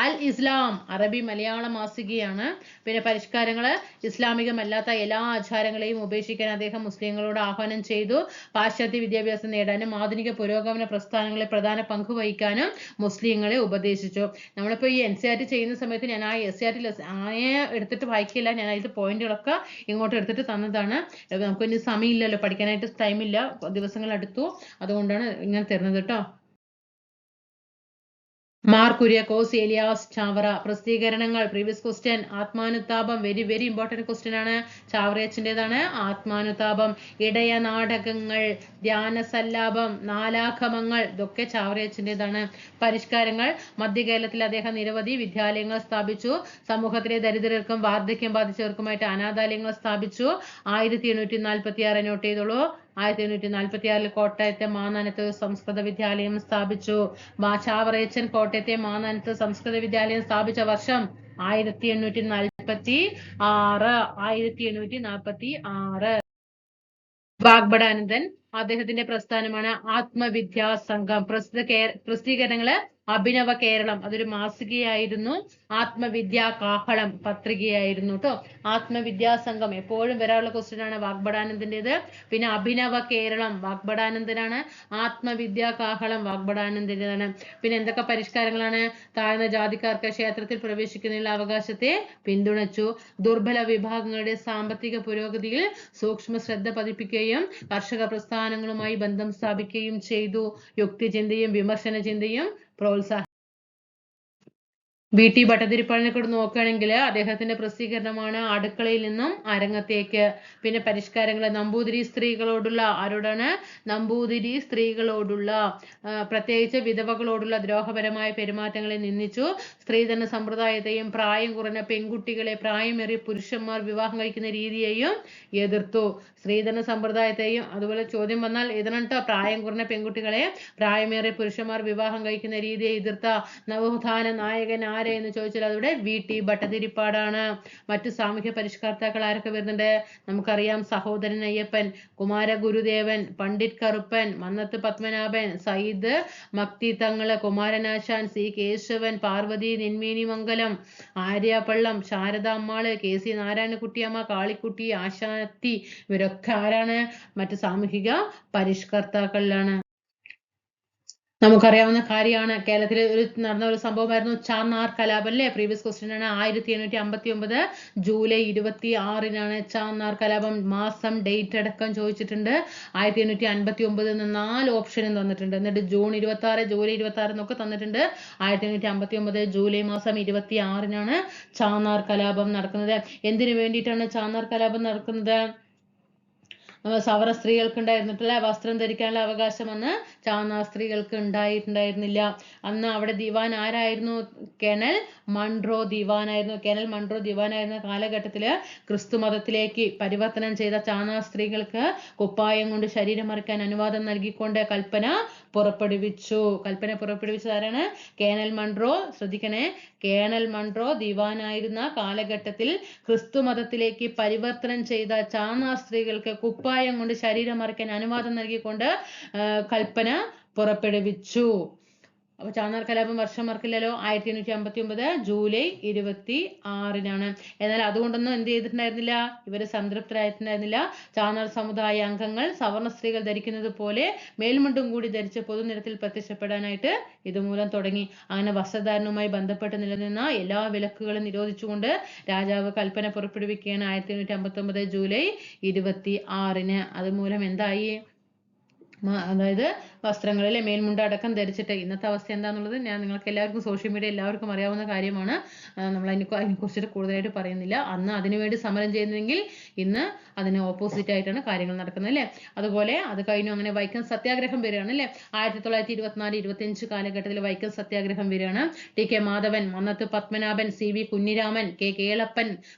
[SPEAKER 1] അൽ ഇസ്ലാം അറബി മലയാള മാസികയാണ്. പിന്നെ പരിഷ്കാരങ്ങള് ഇസ്ലാമികമല്ലാത്ത എല്ലാ ആചാരങ്ങളെയും ഉപേക്ഷിക്കാൻ അദ്ദേഹം മുസ്ലിങ്ങളോട് ആഹ്വാനം ചെയ്തു. പാശ്ചാത്യ വിദ്യാഭ്യാസം നേടാനും ആധുനിക പുരോഗമന പ്രസ്ഥാനങ്ങളിൽ പ്രധാന പങ്ക് വഹിക്കാനും മുസ്ലിങ്ങളെ ഉപദേശിച്ചു. നമ്മളിപ്പോ ഈ NCERT ചെയ്യുന്ന സമയത്ത് ഞാൻ ആ NCERT എടുത്തിട്ട് വായിക്കില്ല, ഞാൻ അതിന്റെ പോയിന്റുകളൊക്കെ ഇങ്ങോട്ട് എടുത്തിട്ട് തന്നതാണ്. നമുക്ക് ഇനി സമയമില്ലല്ലോ, പഠിക്കാനായിട്ട് ടൈമില്ല, ദിവസങ്ങൾ അടുത്തു, അതുകൊണ്ടാണ് ഇങ്ങനെ തരുന്നത് കേട്ടോ. മാർ കുര്യാക്കോസ് ഏലിയാസ് ചാവറ. പ്രസിദ്ധീകരണങ്ങൾ. Previous question Athmanuthapam. Very important question ആണ്. ചാവറയച്ചിൻ്റെതാണ് ആത്മാനുതാപം. ഇടയ നാടകങ്ങൾ, ധ്യാനസല്ലാപം, നാലാഗമങ്ങൾ, ഇതൊക്കെ ചാവറയച്ചിൻ്റെതാണ്. പരിഷ്കാരങ്ങൾ. മധ്യ കേരളത്തിൽ അദ്ദേഹം നിരവധി വിദ്യാലയങ്ങൾ സ്ഥാപിച്ചു. സമൂഹത്തിലെ ദരിദ്രർക്കും വാർദ്ധക്യം ബാധിച്ചവർക്കുമായിട്ട് അനാഥാലയങ്ങൾ സ്ഥാപിച്ചു. 1846 നോട്ട് ചെയ്തോളൂ. 1846 കോട്ടയത്തെ മാന്നാനത്ത് സംസ്കൃത വിദ്യാലയം സ്ഥാപിച്ചു. ചാവറയച്ചൻ കോട്ടയത്തെ മാന്നാനത്ത് സംസ്കൃത വിദ്യാലയം സ്ഥാപിച്ച വർഷം 1846. വാഗ്ബടാനന്ദൻ. അദ്ദേഹത്തിന്റെ പ്രസ്ഥാനമാണ് ആത്മവിദ്യാ സംഘം. പ്രസിദ്ധീകരണങ്ങള് അഭിനവ കേരളം, അതൊരു മാസികയായിരുന്നു. ആത്മവിദ്യാ കാഹളം പത്രികയായിരുന്നു കേട്ടോ. ആത്മവിദ്യാ സംഘം എപ്പോഴും വരാനുള്ള ക്വസ്റ്റ്യൻ ആണ് വാഗ്ബടാനന്ദന്റേത്. പിന്നെ അഭിനവ കേരളം വാഗ്ബടാനന്ദനാണ്. ആത്മവിദ്യാ കാഹളം വാഗ്ബടാനന്ദന്റേതാണ്. പിന്നെ എന്തൊക്കെ പരിഷ്കാരങ്ങളാണ്? താഴ്ന്ന ജാതിക്കാർക്ക് ക്ഷേത്രത്തിൽ പ്രവേശിക്കുന്നതിനുള്ള അവകാശത്തെ പിന്തുണച്ചു. ദുർബല വിഭാഗങ്ങളുടെ സാമ്പത്തിക പുരോഗതിയിൽ സൂക്ഷ്മ ശ്രദ്ധ പതിപ്പിക്കുകയും കർഷക പ്രസ്ഥാനങ്ങളുമായി ബന്ധം സ്ഥാപിക്കുകയും ചെയ്തു. യുക്തിചിന്തയും വിമർശന ചിന്തയും പ്രോത്സാഹിപ്പിച്ചു. BT ഭട്ടതിരിപ്പാടിനെ കൂടെ നോക്കുകയാണെങ്കിൽ അദ്ദേഹത്തിന്റെ പ്രസിദ്ധീകരണമാണ് അടുക്കളയിൽ നിന്നും അരങ്ങത്തേക്ക്. പിന്നെ പരിഷ്കാരങ്ങൾ. നമ്പൂതിരി സ്ത്രീകളോടുള്ള, ആരോടാണ്? നമ്പൂതിരി സ്ത്രീകളോടുള്ള, പ്രത്യേകിച്ച് വിധവകളോടുള്ള ദ്രോഹപരമായ പെരുമാറ്റങ്ങളെ നിന്ദിച്ചു. സ്ത്രീധന സമ്പ്രദായത്തെയും പ്രായം കുറഞ്ഞ പെൺകുട്ടികളെ പ്രായമേറിയ പുരുഷന്മാർ വിവാഹം കഴിക്കുന്ന രീതിയെയും എതിർത്തു. സ്ത്രീധന സമ്പ്രദായത്തെയും, അതുപോലെ ചോദ്യം വന്നാൽ എതിർട്ടോ, പ്രായം കുറഞ്ഞ പെൺകുട്ടികളെ പ്രായമേറിയ പുരുഷന്മാർ വിവാഹം കഴിക്കുന്ന രീതിയെ എതിർത്ത നവോത്ഥാന നായകൻ എന്ന് ചോദിച്ചാൽ അതോടെ VT ഭട്ടതിരിപ്പാടാണ്. മറ്റു സാമൂഹ്യ പരിഷ്കർത്താക്കൾ ആരൊക്കെ വരുന്നുണ്ട്? നമുക്കറിയാം. സഹോദരൻ അയ്യപ്പൻ, കുമാരഗുരുദേവൻ, പണ്ഡിറ്റ് കറുപ്പൻ, മന്നത്ത് പത്മനാഭൻ, സയ്യിദ് മക്തി തങ്ങള്, കുമാരനാശാൻ, C കേശവൻ, പാർവതി നെന്മേനിമംഗലം, ആര്യപള്ളം, ശാരദ അമ്മാള്, KC നാരായണക്കുട്ടിയമ്മ, കാളിക്കുട്ടി, ആശാത്തി, ഇവരൊക്കെ ആരാണ്? മറ്റു സാമൂഹിക പരിഷ്കർത്താക്കളിലാണ്. നമുക്കറിയാവുന്ന കാര്യമാണ്. കേരളത്തിൽ നടന്ന ഒരു സംഭവമായിരുന്നു ചാന്നാർ കലാപം അല്ലേ? പ്രീവിയസ് ക്വസ്റ്റ്യൻ ആണ്. 1859 ജൂലൈ 26 ചാന്നാർ കലാപം. മാസം, ഡേറ്റ് അടക്കം ചോദിച്ചിട്ടുണ്ട്. 1859 4 ഓപ്ഷനും തന്നിട്ടുണ്ട്. എന്നിട്ട് ജൂൺ 26, ജൂലൈ 26 എന്നൊക്കെ തന്നിട്ടുണ്ട്. 1859 ജൂലൈ മാസം 26 ചാന്നാർ കലാപം നടക്കുന്നത്. എന്തിനു വേണ്ടിയിട്ടാണ് ചാന്നാർ കലാപം നടക്കുന്നത്? സവർണ സ്ത്രീകൾക്ക് ഉണ്ടായിരുന്നിട്ടില്ല വസ്ത്രം ധരിക്കാനുള്ള അവകാശം അന്ന് ചാന്നാർ സ്ത്രീകൾക്ക് ഉണ്ടായിരുന്നില്ല. അന്ന് അവിടെ ദിവാൻ ആരായിരുന്നു? കേണൽ മൺട്രോ ദിവാനായിരുന്നു. കേണൽ മൺട്രോ ദിവാനായിരുന്ന കാലഘട്ടത്തില് ക്രിസ്തു മതത്തിലേക്ക് പരിവർത്തനം ചെയ്ത ചാന്നാർ സ്ത്രീകൾക്ക് കുപ്പായം കൊണ്ട് ശരീരം മറയ്ക്കാൻ അനുവാദം നൽകിക്കൊണ്ട് കൽപ്പന പുറപ്പെടുവിച്ചത് ആരാണ്? Colonel Munro. ശ്രദ്ധിക്കണേ, കേണൽ മൺട്രോ ദിവാനായിരുന്ന കാലഘട്ടത്തിൽ ക്രിസ്തു മതത്തിലേക്ക് പരിവർത്തനം ചെയ്ത ചാന്നാർ സ്ത്രീകൾക്ക് കുപ്പായം കൊണ്ട് ശരീരം മറയ്ക്കാൻ അനുവാദം നൽകിക്കൊണ്ട് കൽപ്പന പുറപ്പെടുവിച്ചു. അപ്പൊ ചാന്നാർ കലാപം വർഷം മറക്കില്ലല്ലോ. 1859 ജൂലൈ 26 എന്നാൽ അതുകൊണ്ടൊന്നും എന്ത് ചെയ്തിട്ടുണ്ടായിരുന്നില്ല? ഇവര് സംതൃപ്തരായിട്ടുണ്ടായിരുന്നില്ല. ചാന്നാർ സമുദായ അംഗങ്ങൾ സവർണ സ്ത്രീകൾ ധരിക്കുന്നത് പോലെ മേൽമുണ്ടും കൂടി ധരിച്ച് പൊതുനിരത്തിൽ പ്രത്യക്ഷപ്പെടാനായിട്ട് ഇതുമൂലം തുടങ്ങി. അങ്ങനെ വസ്ത്രധാരണവുമായി ബന്ധപ്പെട്ട് നിലനിന്ന എല്ലാ വിലക്കുകളും നിരോധിച്ചുകൊണ്ട് രാജാവ് കൽപ്പന പുറപ്പെടുവിക്കുകയാണ് 1859 ജൂലൈ 26. അതുമൂലം എന്തായി? അതായത് വസ്ത്രങ്ങളിലെ മേൽമുണ്ട അടക്കം ധരിച്ചിട്ട് ഇന്നത്തെ അവസ്ഥ എന്താണെന്നുള്ളത് ഞാൻ നിങ്ങൾക്ക് എല്ലാവർക്കും സോഷ്യൽ മീഡിയ എല്ലാവർക്കും അറിയാവുന്ന കാര്യമാണ്. നമ്മൾ അതിനെക്കുറിച്ചിട്ട് കൂടുതലായിട്ട് പറയുന്നില്ല. അന്ന് അതിനുവേണ്ടി സമരം ചെയ്യുന്നെങ്കിൽ ഇന്ന് അതിന് ഓപ്പോസിറ്റ് ആയിട്ടാണ് കാര്യങ്ങൾ നടക്കുന്നത് അല്ലേ? അതുപോലെ അത് കഴിഞ്ഞു അങ്ങനെ വൈക്കം സത്യാഗ്രഹം വരികയാണ് അല്ലേ? 1924-25 കാലഘട്ടത്തിൽ വൈക്കം സത്യാഗ്രഹം വരികയാണ്. TK Madhavan, Mannath Padmanabhan, CV Kunhiraman, K Kelappan,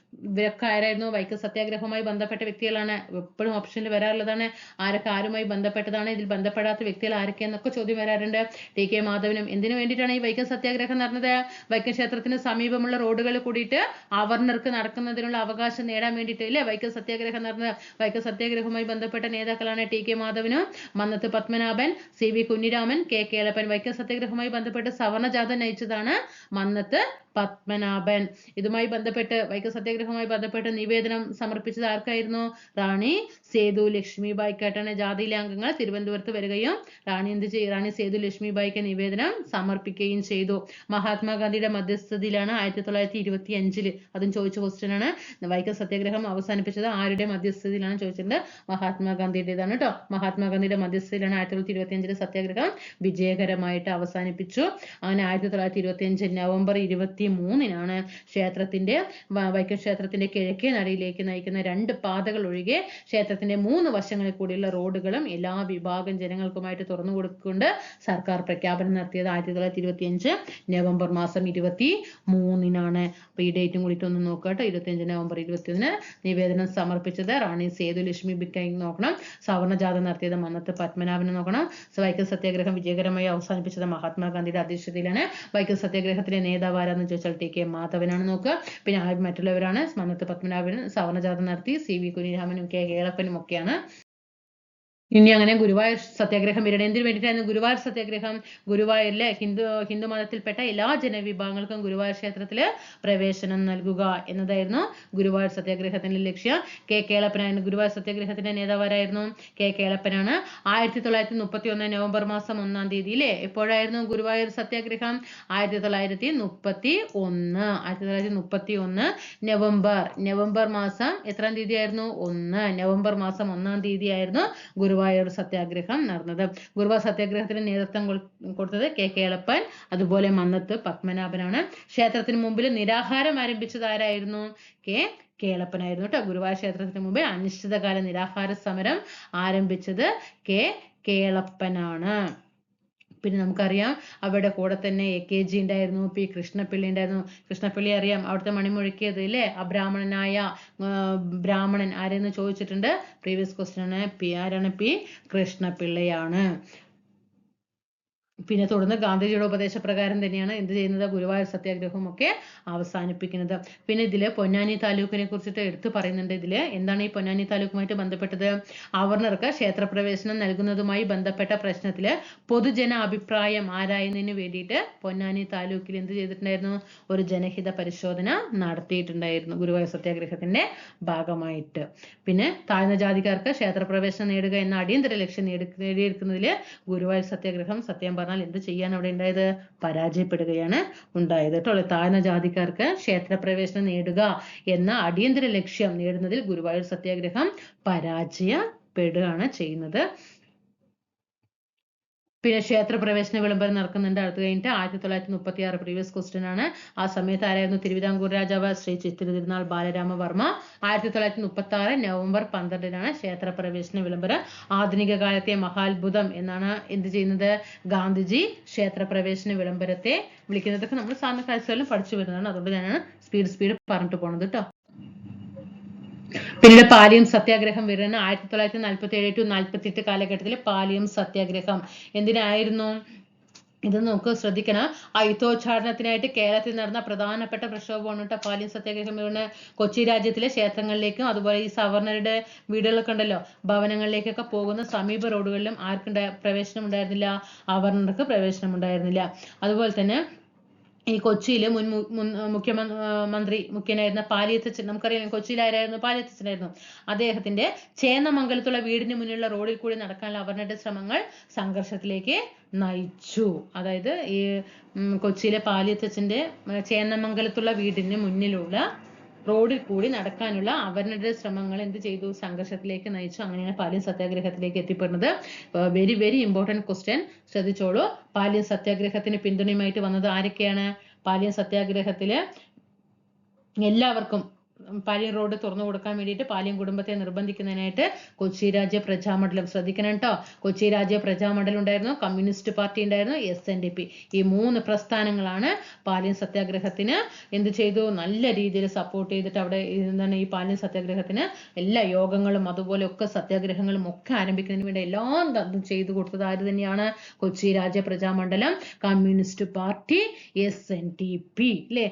[SPEAKER 1] ഇവരൊക്കെ ആരായിരുന്നു? വൈക്കം സത്യാഗ്രഹവുമായി ബന്ധപ്പെട്ട വ്യക്തികളാണ്. എപ്പോഴും ഓപ്ഷനിൽ വരാറുള്ളതാണ്. ആരൊക്കെ ആരുമായി ബന്ധപ്പെട്ടതാണ്? ഇതിൽ ബന്ധപ്പെടാത്ത വ്യക്തികൾ ആരൊക്കെയെന്നൊക്കെ ചോദ്യം വരാറുണ്ട്. ടി കെ മാധവനും. എന്തിനു വേണ്ടിയിട്ടാണ് ഈ വൈക്കം സത്യാഗ്രഹം നടന്നത്? വൈക്കം ക്ഷേത്രത്തിന് സമീപമുള്ള റോഡുകൾ കൂടിയിട്ട് അവർണർക്ക് നടക്കുന്നതിനുള്ള അവകാശം നേടാൻ വേണ്ടിയിട്ട് അല്ലേ വൈക്കം സത്യാഗ്രഹം നടന്നത്. വൈക്കം സത്യാഗ്രഹവുമായി ബന്ധപ്പെട്ട നേതാക്കളാണ് ടി കെ മാധവനും, Mannathu Padmanabhan, C V Kunhiraman, K Kelappan. Vaikom സത്യാഗ്രഹവുമായി ബന്ധപ്പെട്ട് സവർണ ജാഥ നയിച്ചതാണ് മന്നത്ത് പത്മനാഭൻ. ഇതുമായി ബന്ധപ്പെട്ട് വൈക്കം സത്യാഗ്രഹവുമായി ബന്ധപ്പെട്ട് നിവേദനം സമർപ്പിച്ചത് ആർക്കായിരുന്നു? റാണി സേതു ലക്ഷ്മിബായിക്കായിട്ടാണ്. ജാഥയിലെ അംഗങ്ങൾ തിരുവനന്തപുരത്ത് വരികയും റാണി സേതു ലക്ഷ്മിബായിക്ക് നിവേദനം സമർപ്പിക്കുകയും ചെയ്തു. മഹാത്മാഗാന്ധിയുടെ മധ്യസ്ഥതയിലാണ് 1925 അതും ചോദിച്ച ക്വസ്റ്റ്യൻ ആണ്. വൈക്കം സത്യാഗ്രഹം അവസാനിപ്പിച്ചത് ആരുടെ മധ്യസ്ഥതയിലാണ് ചോദിച്ചിട്ടുണ്ട്? മഹാത്മാഗാന്ധിയുടേതാണ് കേട്ടോ. മഹാത്മാഗാന്ധിയുടെ മധ്യസ്ഥതയിലാണ് 1925 സത്യാഗ്രഹം വിജയകരമായിട്ട് അവസാനിപ്പിച്ചു. അങ്ങനെ 1925 നവംബർ 23-നാണ് വൈക്കം ക്ഷേത്രത്തിന്റെ കിഴക്കേ നടയിലേക്ക് നയിക്കുന്ന 2 പാതകൾ ഒഴികെ ക്ഷേത്രത്തിന്റെ 3 വശങ്ങളിൽ കൂടിയുള്ള റോഡുകളും എല്ലാ വിഭാഗം ജനങ്ങൾക്കുമായിട്ട് തുറന്നു കൊടുക്കൊണ്ട് സർക്കാർ പ്രഖ്യാപനം നടത്തിയത് 1925 നവംബർ മാസം 23-നാണ്. അപ്പൊ ഈ ഡേറ്റും കൂടിയിട്ട് ഒന്ന് നോക്കട്ടോ. 25 നവംബർ 21 നിവേദനം സമർപ്പിച്ചത് റാണി സേതു ലക്ഷ്മിബായി നോക്കണം. സവർണ ജാഥ നടത്തിയത് മന്നത്ത് പത്മനാഭനെ നോക്കണം. വൈക്കം സത്യാഗ്രഹം വിജയകരമായി അവസാനിപ്പിച്ചത് മഹാത്മാഗാന്ധിയുടെ അധ്യക്ഷതയിലാണ്. വൈക്കം സത്യാഗ്രഹത്തിലെ നേതാവ് ആരാന്ന് ചോദിച്ചാൽ ടി കെ മാധവനാണ് നോക്കുക. പിന്നെ മറ്റുള്ളവരാണ് മന്നത്ത് പത്മനാഭനും സവർണ ജാഥ നടത്തി സി വി കുഞ്ഞിരാമനും കെ കേളപ്പനും ഒക്കെയാണ്. ഇനി അങ്ങനെ ഗുരുവായൂർ സത്യാഗ്രഹം വരണം. എന്തിനു വേണ്ടിയിട്ടായിരുന്നു ഗുരുവായൂർ സത്യാഗ്രഹം? ഗുരുവായൂരിലെ ഹിന്ദു മതത്തിൽപ്പെട്ട എല്ലാ ജനവിഭാഗങ്ങൾക്കും ഗുരുവായൂർ ക്ഷേത്രത്തില് പ്രവേശനം നൽകുക എന്നതായിരുന്നു ഗുരുവായൂർ സത്യാഗ്രഹത്തിന്റെ ലക്ഷ്യം. കെ കേളപ്പനായിരുന്നു ഗുരുവായൂർ സത്യാഗ്രഹത്തിന്റെ നേതാവാരായിരുന്നു. കെ കേളപ്പനാണ്. 1931 നവംബർ മാസം 1-ാം തീയതി അല്ലേ? എപ്പോഴായിരുന്നു ഗുരുവായൂർ സത്യാഗ്രഹം? 1931 നവംബർ മാസം എത്രാം തീയതി ആയിരുന്നു? 1 നവംബർ മാസം 1-ാം തീയതി ആയിരുന്നു ഗുരുവായൂർ സത്യാഗ്രഹം നടന്നത്. ഗുരുവായൂർ സത്യാഗ്രഹത്തിന് നേതൃത്വം കൊടുത്തത് കെ കേളപ്പൻ, അതുപോലെ മന്നത്ത് പത്മനാഭനാണ്. ക്ഷേത്രത്തിന് മുമ്പിൽ നിരാഹാരം ആരംഭിച്ചത് ആരായിരുന്നു? കെ കേളപ്പനായിരുന്നു കേട്ടോ. ഗുരുവായൂർ ക്ഷേത്രത്തിന് മുമ്പിൽ അനിശ്ചിതകാല നിരാഹാര സമരം ആരംഭിച്ചത് കെ കേളപ്പനാണ്. പിന്നെ നമുക്കറിയാം അവരുടെ കൂടെ തന്നെ AKG ഉണ്ടായിരുന്നു, പി കൃഷ്ണപിള്ളി ഉണ്ടായിരുന്നു. കൃഷ്ണപിള്ളി അറിയാം, അവിടുത്തെ മണിമുഴക്കിയത് ഇല്ലേ? ബ്രാഹ്മണൻ ആരെന്ന് ചോദിച്ചിട്ടുണ്ട്. പ്രീവിയസ് ക്വസ്റ്റ്യൻ ആണ്. ആരാണ്? പി കൃഷ്ണപിള്ളയാണ്. പിന്നെ തുടർന്ന് ഗാന്ധിജിയുടെ ഉപദേശപ്രകാരം തന്നെയാണ് എന്ത് ചെയ്യുന്നത്? ഗുരുവായൂർ സത്യാഗ്രഹവും ഒക്കെ അവസാനിപ്പിക്കുന്നത്. പിന്നെ ഇതില് പൊന്നാനി താലൂക്കിനെ കുറിച്ചിട്ട് എടുത്തു പറയുന്നുണ്ട്. ഇതില് എന്താണ് ഈ പൊന്നാനി താലൂക്കുമായിട്ട് ബന്ധപ്പെട്ടത്? അവർണർക്ക് ക്ഷേത്രപ്രവേശനം നൽകുന്നതുമായി ബന്ധപ്പെട്ട പ്രശ്നത്തില് പൊതുജന അഭിപ്രായം ആരായുന്നതിന് വേണ്ടിയിട്ട് പൊന്നാനി താലൂക്കിൽ എന്ത് ചെയ്തിട്ടുണ്ടായിരുന്നു? ഒരു ജനഹിത പരിശോധന നടത്തിയിട്ടുണ്ടായിരുന്നു ഗുരുവായൂർ സത്യാഗ്രഹത്തിന്റെ ഭാഗമായിട്ട്. പിന്നെ താഴ്ന്ന ജാതിക്കാർക്ക് ക്ഷേത്രപ്രവേശനം നേടുക എന്ന അടിയന്തര ലക്ഷ്യം നേടിയെടുക്കുന്നതില് ഗുരുവായൂർ സത്യാഗ്രഹം സത്യം പറഞ്ഞാൽ എന്ത് ചെയ്യാൻ അവിടെ ഉണ്ടായത്? പരാജയപ്പെടുകയാണ് ഉണ്ടായത് കേട്ടോ. താഴ്ന്ന ജാതിക്കാർക്ക് ക്ഷേത്രപ്രവേശനം നേടുക എന്ന അടിയന്തര ലക്ഷ്യം നേടുന്നതിൽ ഗുരുവായൂർ സത്യാഗ്രഹം പരാജയപ്പെടുകയാണ് ചെയ്യുന്നത്. പിന്നെ ക്ഷേത്രപ്രവേശന വിളംബരം നടക്കുന്നുണ്ട്. അടുത്ത് കഴിഞ്ഞിട്ട് 1936 പ്രീവിയസ് ക്വസ്റ്റ്യൻ ആണ്. ആ സമയത്ത് ആരായിരുന്നു? തിരുവിതാംകൂർ രാജാവ് ശ്രീ ചിത്തിര തിരുനാൾ ബാലരാമവർമ്മ. 1936 നവംബർ 12-നാണ് ക്ഷേത്രപ്രവേശന വിളംബരം. ആധുനിക കാലത്തെ മഹാത്ഭുതം എന്നാണ് എന്ത് ചെയ്യുന്നത്? ഗാന്ധിജി ക്ഷേത്രപ്രവേശന വിളംബരത്തെ വിളിക്കുന്നതൊക്കെ നമ്മൾ സാധാരണ ക്ലാസ്സുകളിലും പഠിച്ചു വരുന്നതാണ്. അതുകൊണ്ട് ഞാനാണ് സ്പീഡ് പറഞ്ഞിട്ട് പോണത് കേട്ടോ. പിന്നീട് പാലിയം സത്യാഗ്രഹം വരുന്ന 1947 to 48 കാലഘട്ടത്തില് പാലിയം സത്യാഗ്രഹം എന്തിനായിരുന്നു? ഇത് നമുക്ക് ശ്രദ്ധിക്കണം. അയിത്തോച്ചാടനത്തിനായിട്ട് കേരളത്തിൽ നടന്ന പ്രധാനപ്പെട്ട പ്രക്ഷോഭമാണ് കേട്ടോ പാലിയം സത്യാഗ്രഹം. കൊച്ചി രാജ്യത്തിലെ ക്ഷേത്രങ്ങളിലേക്കും അതുപോലെ ഈ സവർണരുടെ വീടുകളൊക്കെ ഉണ്ടല്ലോ, ഭവനങ്ങളിലേക്കൊക്കെ പോകുന്ന സമീപ റോഡുകളിലും ആർക്കും പ്രവേശനം ഉണ്ടായിരുന്നില്ല? അവർണർക്ക് പ്രവേശനം ഉണ്ടായിരുന്നില്ല. അതുപോലെ തന്നെ ഈ കൊച്ചിയിലെ മുൻ മുഖ്യനായിരുന്ന പാലിയത്തച്ഛൻ, നമുക്കറിയാം കൊച്ചിയിലായിരുന്നു, പാലിയത്തച്ഛനായിരുന്നു. അദ്ദേഹത്തിന്റെ ചേന്നമംഗലത്തുള്ള വീടിന് മുന്നിലുള്ള റോഡിൽ കൂടി നടക്കാനുള്ള അവർണരുടെ ശ്രമങ്ങൾ സംഘർഷത്തിലേക്ക് നയിച്ചു. അതായത് ഈ കൊച്ചിയിലെ പാലിയത്തച്ഛന്റെ ചേന്നമംഗലത്തുള്ള വീടിന് മുന്നിലുള്ള റോഡിൽ കൂടി നടക്കാനുള്ള അവർണരുടെ ശ്രമങ്ങൾ എന്ത് ചെയ്തു? സംഘർഷത്തിലേക്ക് നയിച്ചു. അങ്ങനെയാണ് പാലിയം സത്യാഗ്രഹത്തിലേക്ക് എത്തിപ്പെടുന്നത്. വെരി വെരി ഇമ്പോർട്ടന്റ് ക്വസ്റ്റ്യൻ, ശ്രദ്ധിച്ചോളൂ. പാലിയം സത്യാഗ്രഹത്തിന് പിന്തുണയുമായിട്ട് വന്നത് ആരൊക്കെയാണ്? പാലിയം സത്യാഗ്രഹത്തില് എല്ലാവർക്കും പാലിയം റോഡ് തുറന്നു കൊടുക്കാൻ വേണ്ടിയിട്ട് പാലിയം കുടുംബത്തെ നിർബന്ധിക്കുന്നതിനായിട്ട് കൊച്ചി രാജ്യ പ്രജാമണ്ഡലം, ശ്രദ്ധിക്കണം കേട്ടോ, കൊച്ചി രാജ്യ പ്രജാമണ്ഡലം ഉണ്ടായിരുന്നു, കമ്മ്യൂണിസ്റ്റ് പാർട്ടി ഉണ്ടായിരുന്നു, SNDP. ഈ 3 പ്രസ്ഥാനങ്ങളാണ് പാലിയം സത്യാഗ്രഹത്തിന് എന്ത് ചെയ്തു, നല്ല രീതിയിൽ സപ്പോർട്ട് ചെയ്തിട്ട് അവിടെ എന്താണ് ഈ പാലിയം സത്യാഗ്രഹത്തിന് എല്ലാ യോഗങ്ങളും അതുപോലെ ഒക്കെ സത്യാഗ്രഹങ്ങളും ഒക്കെ ആരംഭിക്കുന്നതിന് വേണ്ടി എല്ലാം ചെയ്തു കൊടുത്തത് ആര് തന്നെയാണ്, കൊച്ചി രാജ്യ പ്രജാമണ്ഡലം, കമ്മ്യൂണിസ്റ്റ് പാർട്ടി, SNDP അല്ലേ.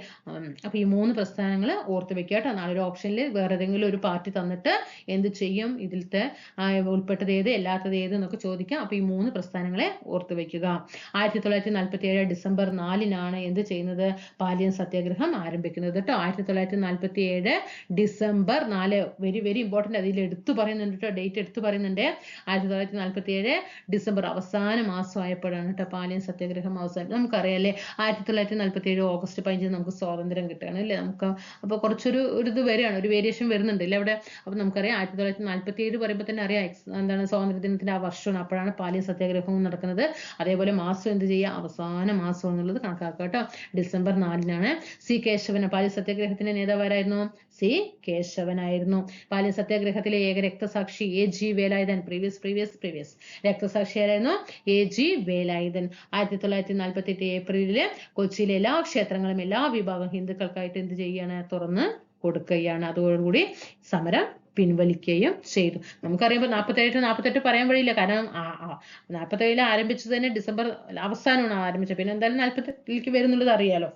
[SPEAKER 1] അപ്പൊ ഈ 3 പ്രസ്ഥാനങ്ങൾ ഓർത്ത് വെക്കുക കേട്ടോ. നാളെ ഒരു ഓപ്ഷനിൽ വേറെ ഏതെങ്കിലും ഒരു പാർട്ടി തന്നിട്ട് എന്ത് ചെയ്യും, ഇതിലത്തെ ഉൾപ്പെട്ടത് ഏത് അല്ലാത്തത് ഏത് എന്നൊക്കെ ചോദിക്കാം. അപ്പൊ ഈ 3 പ്രസ്ഥാനങ്ങളെ ഓർത്ത് വെക്കുക. 1947 ഡിസംബർ 4-നാണ് എന്ത് ചെയ്യുന്നത്, പാലിയം സത്യാഗ്രഹം ആരംഭിക്കുന്നത് കേട്ടോ. 1947 ഡിസംബർ 4, വെരി വെരി ഇമ്പോർട്ടന്റ്, അതിൽ എടുത്തു പറയുന്നുണ്ട് കേട്ടോ, ഡേറ്റ് എടുത്തു പറയുന്നുണ്ട്. 1947 ഡിസംബർ അവസാന മാസമായപ്പോഴാണ് കേട്ടോ പാലിയം സത്യാഗ്രഹം അവസാനം. നമുക്കറിയാല്ലേ 1947 ഓഗസ്റ്റ് 15 നമുക്ക് സ്വാതന്ത്ര്യം കിട്ടുകയാണ് അല്ലേ. നമുക്ക് അപ്പോൾ കുറച്ചൊരു ഇത് വരികയാണ്, ഒരു വേരിയേഷൻ വരുന്നുണ്ട് അല്ലേ അവിടെ. അപ്പോൾ നമുക്കറിയാം 1947 പറയുമ്പോൾ തന്നെ അറിയാം എന്താണ് സ്വാതന്ത്ര്യദിനത്തിന്റെ ആ വർഷമാണ്, അപ്പോഴാണ് പാലിയം സത്യാഗ്രഹവും നടക്കുന്നത്. അതേപോലെ മാസം എന്ത് ചെയ്യുക, അവസാന മാസം എന്നുള്ളത് കണക്കാക്കുക കേട്ടോ. ഡിസംബർ 4-നാണ്. സി കേശവൻ പാലിയം സത്യാഗ്രഹത്തിന്റെ നേതാവാരായിരുന്നു, സി കേശവനായിരുന്നു. പാലിയം സത്യാഗ്രഹത്തിലെ ഏക രക്തസാക്ഷി AG വേലായുധൻ, പ്രീവിയസ് രക്തസാക്ഷിയായിരുന്നു AG വേലായുധൻ. 1948 ഏപ്രിലിൽ കൊച്ചിയിലെ എല്ലാ ക്ഷേത്രങ്ങളും എല്ലാ വിഭാഗം ഹിന്ദുക്കൾക്കായിട്ട് എന്ത് ചെയ്യുകയാണ്, തുറന്ന് കൊടുക്കുകയാണ്. അതോടുകൂടി സമരം പിൻവലിക്കുകയും ചെയ്തു. നമുക്കറിയുമ്പോൾ 48 പറയാൻ വഴിയില്ല, കാരണം 47 ആരംഭിച്ചത് തന്നെ ഡിസംബർ അവസാനമാണ് ആരംഭിച്ചത്, പിന്നെ എന്തായാലും 48 വരുന്നുള്ളത് അറിയാലോ.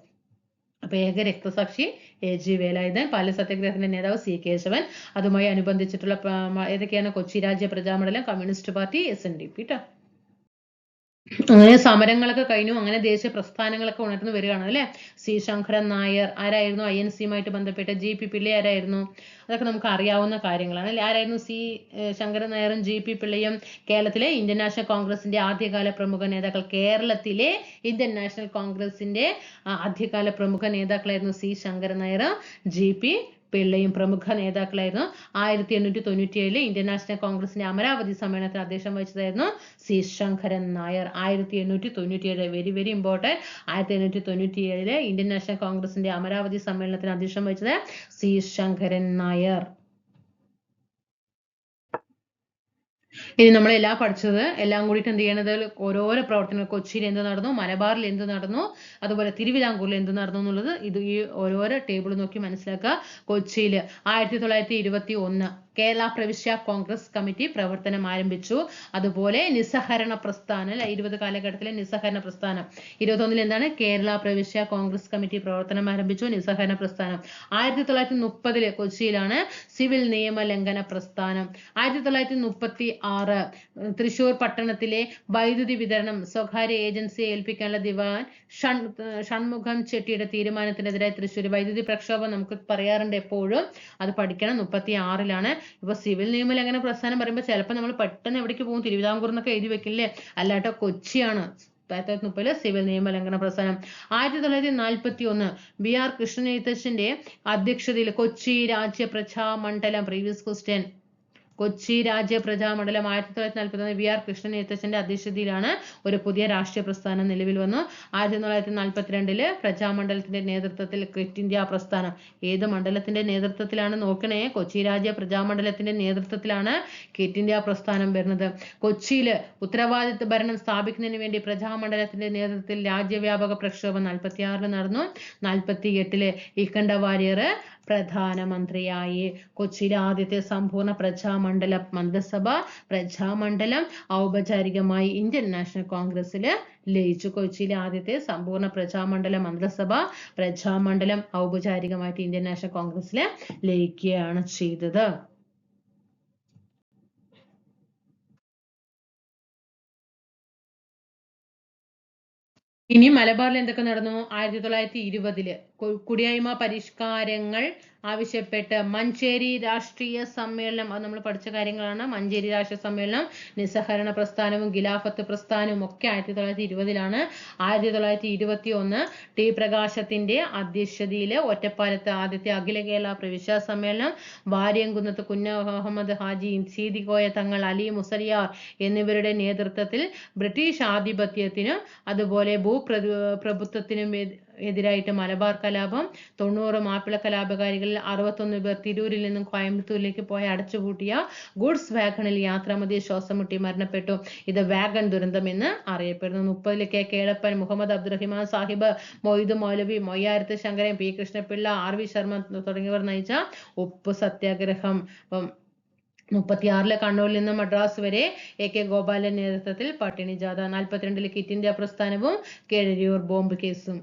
[SPEAKER 1] അപ്പൊ ഏക രക്തസാക്ഷി AG വേലായുധൻ, പാലിയം സത്യാഗ്രഹത്തിന്റെ നേതാവ് സി കേശവൻ, അതുമായി അനുബന്ധിച്ചിട്ടുള്ള ഏതൊക്കെയാണ്, കൊച്ചി രാജ്യ പ്രജാമണ്ഡലം, കമ്മ്യൂണിസ്റ്റ് പാർട്ടി, SNDP കേട്ടോ. അങ്ങനെ സമരങ്ങളൊക്കെ കഴിഞ്ഞു, അങ്ങനെ ദേശീയ പ്രസ്ഥാനങ്ങളൊക്കെ ഉണർന്നു വരികയാണ് അല്ലെ. സി ശങ്കരൻ നായർ ആരായിരുന്നു, INC-യുമായിട്ട് ബന്ധപ്പെട്ട GP പിള്ളை ആരായിരുന്നു, അതൊക്കെ നമുക്ക് അറിയാവുന്ന കാര്യങ്ങളാണ് അല്ലെ. ആരായിരുന്നു സി ശങ്കരൻ നായരും GP പിള്ളയും കേരളത്തിലെ ഇന്ത്യൻ നാഷണൽ കോൺഗ്രസിന്റെ ആദ്യകാല പ്രമുഖ നേതാക്കൾ. കേരളത്തിലെ ഇന്ത്യൻ നാഷണൽ കോൺഗ്രസിന്റെ ആദ്യകാല പ്രമുഖ നേതാക്കളായിരുന്നു സി ശങ്കരൻ നായരും GP പിള്ളയും പ്രമുഖ നേതാക്കളായിരുന്നു. 1897 ഇന്ത്യൻ നാഷണൽ കോൺഗ്രസിന്റെ അമരാവതി സമ്മേളനത്തിൽ അധ്യക്ഷം വഹിച്ചതായിരുന്നു C Sankaran Nair. 1897 very very important. 1897 Indian national കോൺഗ്രസിന്റെ അമരാവതി സമ്മേളനത്തിന് അധ്യക്ഷം വഹിച്ചത് സി ശങ്കരൻ നായർ. ഇനി നമ്മളെല്ലാം പഠിച്ചത് എല്ലാം കൂടിയിട്ട് എന്ത് ചെയ്യണത്, ഓരോരോ പ്രവർത്തനങ്ങൾ കൊച്ചിയിൽ എന്ത് നടന്നു, മലബാറിൽ എന്ത് നടന്നു, അതുപോലെ തിരുവിതാംകൂറിൽ എന്ത് നടന്നു എന്നുള്ളത് ഇത് ഈ ഓരോരോ ടേബിൾ നോക്കി മനസ്സിലാക്കുക. കൊച്ചിയിൽ 1921 കേരള പ്രവിശ്യ കോൺഗ്രസ് കമ്മിറ്റി പ്രവർത്തനം ആരംഭിച്ചു. അതുപോലെ നിസ്സഹരണ പ്രസ്ഥാനം 20 കാലഘട്ടത്തിലെ നിസ്സഹരണ പ്രസ്ഥാനം. 21 എന്താണ്, കേരള പ്രവിശ്യ കോൺഗ്രസ് കമ്മിറ്റി പ്രവർത്തനം ആരംഭിച്ചു, നിസ്സഹരണ പ്രസ്ഥാനം. 1930 കൊച്ചിയിലാണ് സിവിൽ നിയമ ലംഘന പ്രസ്ഥാനം. 1936 തൃശൂർ പട്ടണത്തിലെ വൈദ്യുതി വിതരണം സ്വകാര്യ ഏജൻസിയെ ഏൽപ്പിക്കാനുള്ള ദിവാൻ ഷൺമുഖം ചെട്ടിയുടെ തീരുമാനത്തിനെതിരായി തൃശ്ശൂർ വൈദ്യുതി പ്രക്ഷോഭം നമുക്ക് പറയാറുണ്ട് എപ്പോഴും, അത് പഠിക്കണം. 36-ലാണ്. ഇപ്പൊ സിവിൽ നിയമലംഘന പ്രസ്ഥാനം പറയുമ്പോൾ ചിലപ്പോൾ നമ്മൾ പെട്ടെന്ന് എവിടേക്ക് പോകും, തിരുവിതാംകൂർ എന്നൊക്കെ എഴുതി വെക്കില്ലേ, അല്ലാട്ടോ കൊച്ചിയാണ് 1930 സിവിൽ നിയമലംഘന പ്രസ്ഥാനം. 1941 BR കൃഷ്ണനെഴുത്തച്ഛന്റെ അധ്യക്ഷതയിൽ കൊച്ചി രാജ്യ പ്രജാമണ്ഡലം, പ്രീവിയസ് ക്വസ്റ്റ്യൻ, കൊച്ചി രാജ്യ പ്രജാമണ്ഡലം 1941 BR കൃഷ്ണനെഴുത്തച്ഛന്റെ അധ്യക്ഷതയിലാണ് ഒരു പുതിയ രാഷ്ട്രീയ പ്രസ്ഥാനം നിലവിൽ വന്നു. 1942 പ്രജാമണ്ഡലത്തിന്റെ നേതൃത്വത്തിൽ ക്വിറ്റ് ഇന്ത്യ പ്രസ്ഥാനം. ഏത് മണ്ഡലത്തിന്റെ നേതൃത്വത്തിലാണ് നോക്കണേ, കൊച്ചി രാജ്യ പ്രജാമണ്ഡലത്തിന്റെ നേതൃത്വത്തിലാണ് ക്വിറ്റ് ഇന്ത്യ പ്രസ്ഥാനം വരുന്നത്. കൊച്ചിയിൽ ഉത്തരവാദിത്വ ഭരണം സ്ഥാപിക്കുന്നതിന് വേണ്ടി പ്രജാമണ്ഡലത്തിന്റെ നേതൃത്വത്തിൽ രാജ്യവ്യാപക പ്രക്ഷോഭം 1946 നടന്നു. 1948 ഇക്കണ്ട വാര്യർ പ്രധാനമന്ത്രിയായി. കൊച്ചിയിലെ ആദ്യത്തെ സമ്പൂർണ്ണ പ്രജാമണ്ഡല മന്ത്രിസഭ പ്രജാമണ്ഡലം ഔപചാരികമായി ഇന്ത്യൻ നാഷണൽ കോൺഗ്രസിൽ ലയിച്ചു. കൊച്ചിയിലെ ആദ്യത്തെ സമ്പൂർണ്ണ പ്രജാമണ്ഡല മന്ത്രിസഭ പ്രജാമണ്ഡലം ഔപചാരികമായിട്ട് ഇന്ത്യൻ നാഷണൽ കോൺഗ്രസിൽ ലയിക്കുകയാണ് ചെയ്തത്. ഇനി മലബാറിൽ എന്തൊക്കെ നടന്നു? 1920 കുടിയായ്മ പരിഷ്കാരങ്ങൾ ആവശ്യപ്പെട്ട് മഞ്ചേരി രാഷ്ട്രീയ സമ്മേളനം, അത് നമ്മൾ പഠിച്ച കാര്യങ്ങളാണ്. മഞ്ചേരി രാഷ്ട്രീയ സമ്മേളനം, നിസ്സഹരണ പ്രസ്ഥാനവും ഖിലാഫത്ത് പ്രസ്ഥാനവും ഒക്കെ 1920-ലാണ്. 1921 ടി പ്രകാശത്തിന്റെ അധ്യക്ഷതയിൽ ഒറ്റപ്പാലത്ത് ആദ്യത്തെ അഖില കേരള പ്രവിശ്യ സമ്മേളനം. വാര്യംകുന്നത്ത് കുഞ്ഞഹമ്മദ് ഹാജി, സീതികോയ തങ്ങൾ, അലി മുസലിയാർ എന്നിവരുടെ നേതൃത്വത്തിൽ ബ്രിട്ടീഷ് ആധിപത്യത്തിനും അതുപോലെ ഭൂപ്രഭുത്വത്തിനും എതിരായിട്ട് മലബാർ കലാപം, 90 മാപ്പിള കലാപകാരികളിൽ 61 പേർ തിരൂരിൽ നിന്നും കോയമ്പത്തൂരിലേക്ക് പോയി അടച്ചുപൂട്ടിയ ഗുഡ്സ് വാഗണിൽ യാത്രാമധ്യേ ശ്വാസം മുട്ടി മരണപ്പെട്ടു. ഇത് വാഗൺ ദുരന്തം എന്ന് അറിയപ്പെടുന്നു. 30 കെ കേളപ്പൻ, മുഹമ്മദ് അബ്ദുറഹിമാൻ സാഹിബ്, മൊയ്തു മൗലവി, മൊയ്യാരത്ത് ശങ്കരൻ, പി കൃഷ്ണപിള്ള, RV ശർമ്മ തുടങ്ങിയവർ നയിച്ച ഉപ്പ് സത്യാഗ്രഹം. 36 കണ്ണൂരിൽ നിന്ന് മദ്രാസ് വരെ AK ഗോപാലൻ നേതൃത്വത്തിൽ പട്ടിണി ജാഥ. 42 ക്വിറ്റ് ഇന്ത്യ പ്രസ്ഥാനവും കേഴരിയൂർ ബോംബ് കേസും.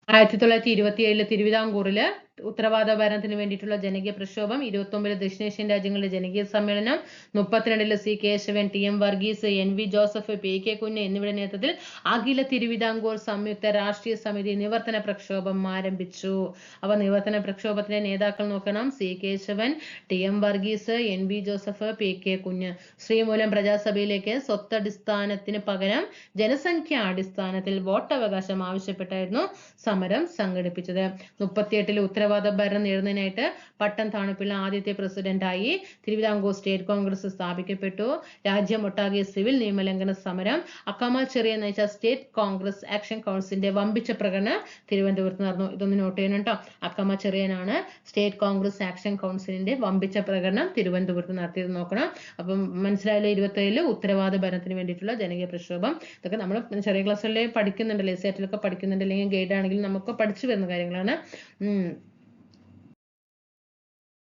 [SPEAKER 1] 1927 തിരുവിതാംകൂറില് ഉത്തരവാദ ഭരണത്തിന് വേണ്ടിയിട്ടുള്ള ജനകീയ പ്രക്ഷോഭം. 29 ദക്ഷിണേഷ്യൻ രാജ്യങ്ങളിലെ ജനകീയ സമ്മേളനം. 32 C Kesavan, TM Varghese, NV Joseph, PK Kunju എന്നിവരുടെ നേതൃത്വത്തിൽ അഖില തിരുവിതാംകൂർ സംയുക്ത രാഷ്ട്രീയ സമിതി നിവർത്തന പ്രക്ഷോഭം ആരംഭിച്ചു. അപ്പൊ നിവർത്തന പ്രക്ഷോഭത്തിന്റെ നേതാക്കൾ നോക്കണം: C Kesavan, TM Varghese, NV Joseph, PK Kunju. Sreemoolam പ്രജാസഭയിലേക്ക് സ്വത്തടിസ്ഥാനത്തിന് പകരം ജനസംഖ്യാടിസ്ഥാനത്തിൽ വോട്ടവകാശം ആവശ്യപ്പെട്ടായിരുന്നു സമരം സംഘടിപ്പിച്ചത്. 38 ഉത്തരവാദ ഭരണം നേടുന്നതിനായിട്ട് പട്ടം താണുപിള്ള ആദ്യത്തെ പ്രസിഡന്റായി. തിരുവിതാംകൂർ സ്റ്റേറ്റ് കോൺഗ്രസ് സ്ഥാപിക്കപ്പെട്ടു. രാജ്യമൊട്ടാകെ സിവിൽ നിയമലംഘന സമരം. അക്കമ ചെറിയ നയിച്ച സ്റ്റേറ്റ് കോൺഗ്രസ് ആക്ഷൻ കൗൺസിലിന്റെ വമ്പിച്ച പ്രകടനം തിരുവനന്തപുരത്ത് നടന്നു. ഇതൊന്ന് നോട്ട് ചെയ്യണം കേട്ടോ. അക്കമ ചെറിയനാണ് സ്റ്റേറ്റ് കോൺഗ്രസ് ആക്ഷൻ കൗൺസിലിന്റെ വമ്പിച്ച പ്രകടനം തിരുവനന്തപുരത്ത് നടത്തിയത് നോക്കണം. അപ്പം മനസ്സിലായല്ലോ. 27 ഉത്തരവാദ ഭരണത്തിന് വേണ്ടിയിട്ടുള്ള ജനകീയ പ്രക്ഷോഭം. ഇതൊക്കെ നമ്മൾ ചെറിയ ക്ലാസ്സുകളിൽ പഠിക്കുന്നുണ്ടല്ലേ, സെറ്റിലൊക്കെ പഠിക്കുന്നുണ്ട്, അല്ലെങ്കിൽ ഗൈഡ് ആണെങ്കിൽ നമുക്ക് പഠിച്ചു വരുന്ന കാര്യങ്ങളാണ്.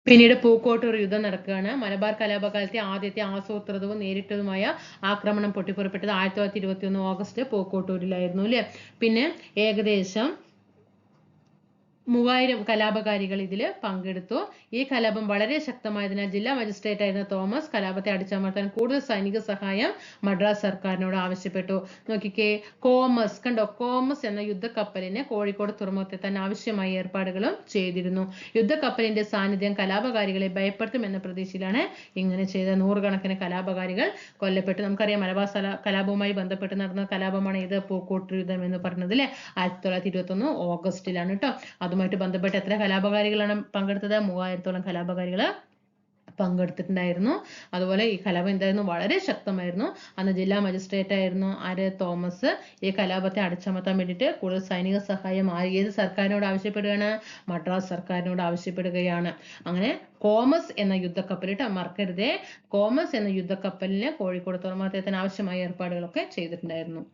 [SPEAKER 1] പിന്നീട് പൂക്കോട്ടൂർ യുദ്ധം നടക്കുകയാണ്. മലബാർ കലാപകാലത്തെ ആദ്യത്തെ ആസൂത്രിതവും നേരിട്ടതുമായ ആക്രമണം പൊട്ടിപ്പുറപ്പെട്ടത് 1921 ഓഗസ്റ്റ് പൂക്കോട്ടൂരിലായിരുന്നു അല്ലേ. പിന്നെ ഏകദേശം 3000 കലാപകാരികൾ ഇതിൽ പങ്കെടുത്തു. ഈ കലാപം വളരെ ശക്തമായതിനാൽ ജില്ലാ മജിസ്ട്രേറ്റ് ആയിരുന്ന തോമസ് കലാപത്തെ അടിച്ചമർത്താൻ കൂടുതൽ സൈനിക സഹായം മദ്രാസ് സർക്കാരിനോട് ആവശ്യപ്പെട്ടു. നോക്കിക്കേ, കോമസ് കണ്ടോ, കോമസ് എന്ന യുദ്ധക്കപ്പലിന് കോഴിക്കോട് തുറമുഖത്തെത്താൻ ആവശ്യമായ ഏർപ്പാടുകളും ചെയ്തിരുന്നു. യുദ്ധക്കപ്പലിന്റെ സാന്നിധ്യം കലാപകാരികളെ ഭയപ്പെടുത്തുമെന്ന പ്രതീക്ഷയിലാണ് ഇങ്ങനെ ചെയ്ത. 100 കണക്കിന് കലാപകാരികൾ കൊല്ലപ്പെട്ടു. നമുക്കറിയാം മലബാർ കലാപവുമായി ബന്ധപ്പെട്ട് നടന്ന കലാപമാണ് ഇത് പൂക്കോട്ടൂർ യുദ്ധം എന്ന് പറഞ്ഞത് അല്ലെ. 1921 ഓഗസ്റ്റിലാണ് കേട്ടോ. അതുമായിട്ട് ബന്ധപ്പെട്ട് എത്ര കലാപകാരികളാണ് പങ്കെടുത്തത്? 3000-ഓളം കലാപകാരികൾ പങ്കെടുത്തിട്ടുണ്ടായിരുന്നു. അതുപോലെ ഈ കലാപം എന്തായിരുന്നു? വളരെ ശക്തമായിരുന്നു. അന്ന് ജില്ലാ മജിസ്ട്രേറ്റ് ആയിരുന്നു ആര്? തോമസ്. ഈ കലാപത്തെ അടിച്ചമർത്താൻ വേണ്ടിയിട്ട് കൂടുതൽ സൈനിക സഹായം ഏത് സർക്കാരിനോട് ആവശ്യപ്പെടുകയാണ്? മദ്രാസ് സർക്കാരിനോട് ആവശ്യപ്പെടുകയാണ്. അങ്ങനെ കോമസ് എന്ന യുദ്ധക്കപ്പൽ കേട്ടോ, മറക്കരുതേ. കോമസ് എന്ന യുദ്ധക്കപ്പലിന് കോഴിക്കോട് തുറമുഖത്തെത്താൻ ആവശ്യമായ ഏർപ്പാടുകളൊക്കെ ചെയ്തിട്ടുണ്ടായിരുന്നു.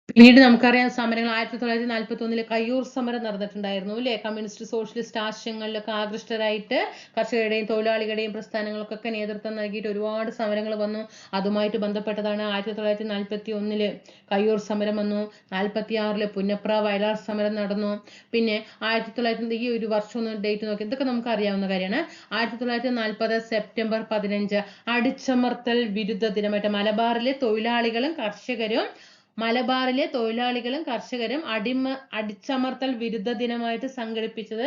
[SPEAKER 1] പിന്നീട് നമുക്കറിയാം സമരങ്ങൾ. 1941 കയ്യൂർ സമരം നടന്നിട്ടുണ്ടായിരുന്നു അല്ലെ. കമ്മ്യൂണിസ്റ്റ് സോഷ്യലിസ്റ്റ് ആശയങ്ങളിലൊക്കെ ആകൃഷ്ടരായിട്ട് കർഷകരുടെയും തൊഴിലാളികളുടെയും പ്രസ്ഥാനങ്ങൾക്കൊക്കെ നേതൃത്വം നൽകിയിട്ട് ഒരുപാട് സമരങ്ങൾ വന്നു. അതുമായിട്ട് ബന്ധപ്പെട്ടതാണ് 1941 കയ്യൂർ സമരം വന്നു. 46 പുന്നപ്ര വയലാർ സമരം നടന്നു. പിന്നെ 1900 ഈ ഒരു വർഷം ഒന്ന് ഡേറ്റ് നോക്കി, ഇതൊക്കെ നമുക്ക് അറിയാവുന്ന കാര്യമാണ്. 1940 സെപ്റ്റംബർ 15 അടിച്ചമർത്തൽ വിരുദ്ധ ദിനമായിട്ട് മലബാറിലെ തൊഴിലാളികളും കർഷകരും അടിച്ചമർത്തൽ വിരുദ്ധ ദിനമായിട്ട് സംഘടിപ്പിച്ചത്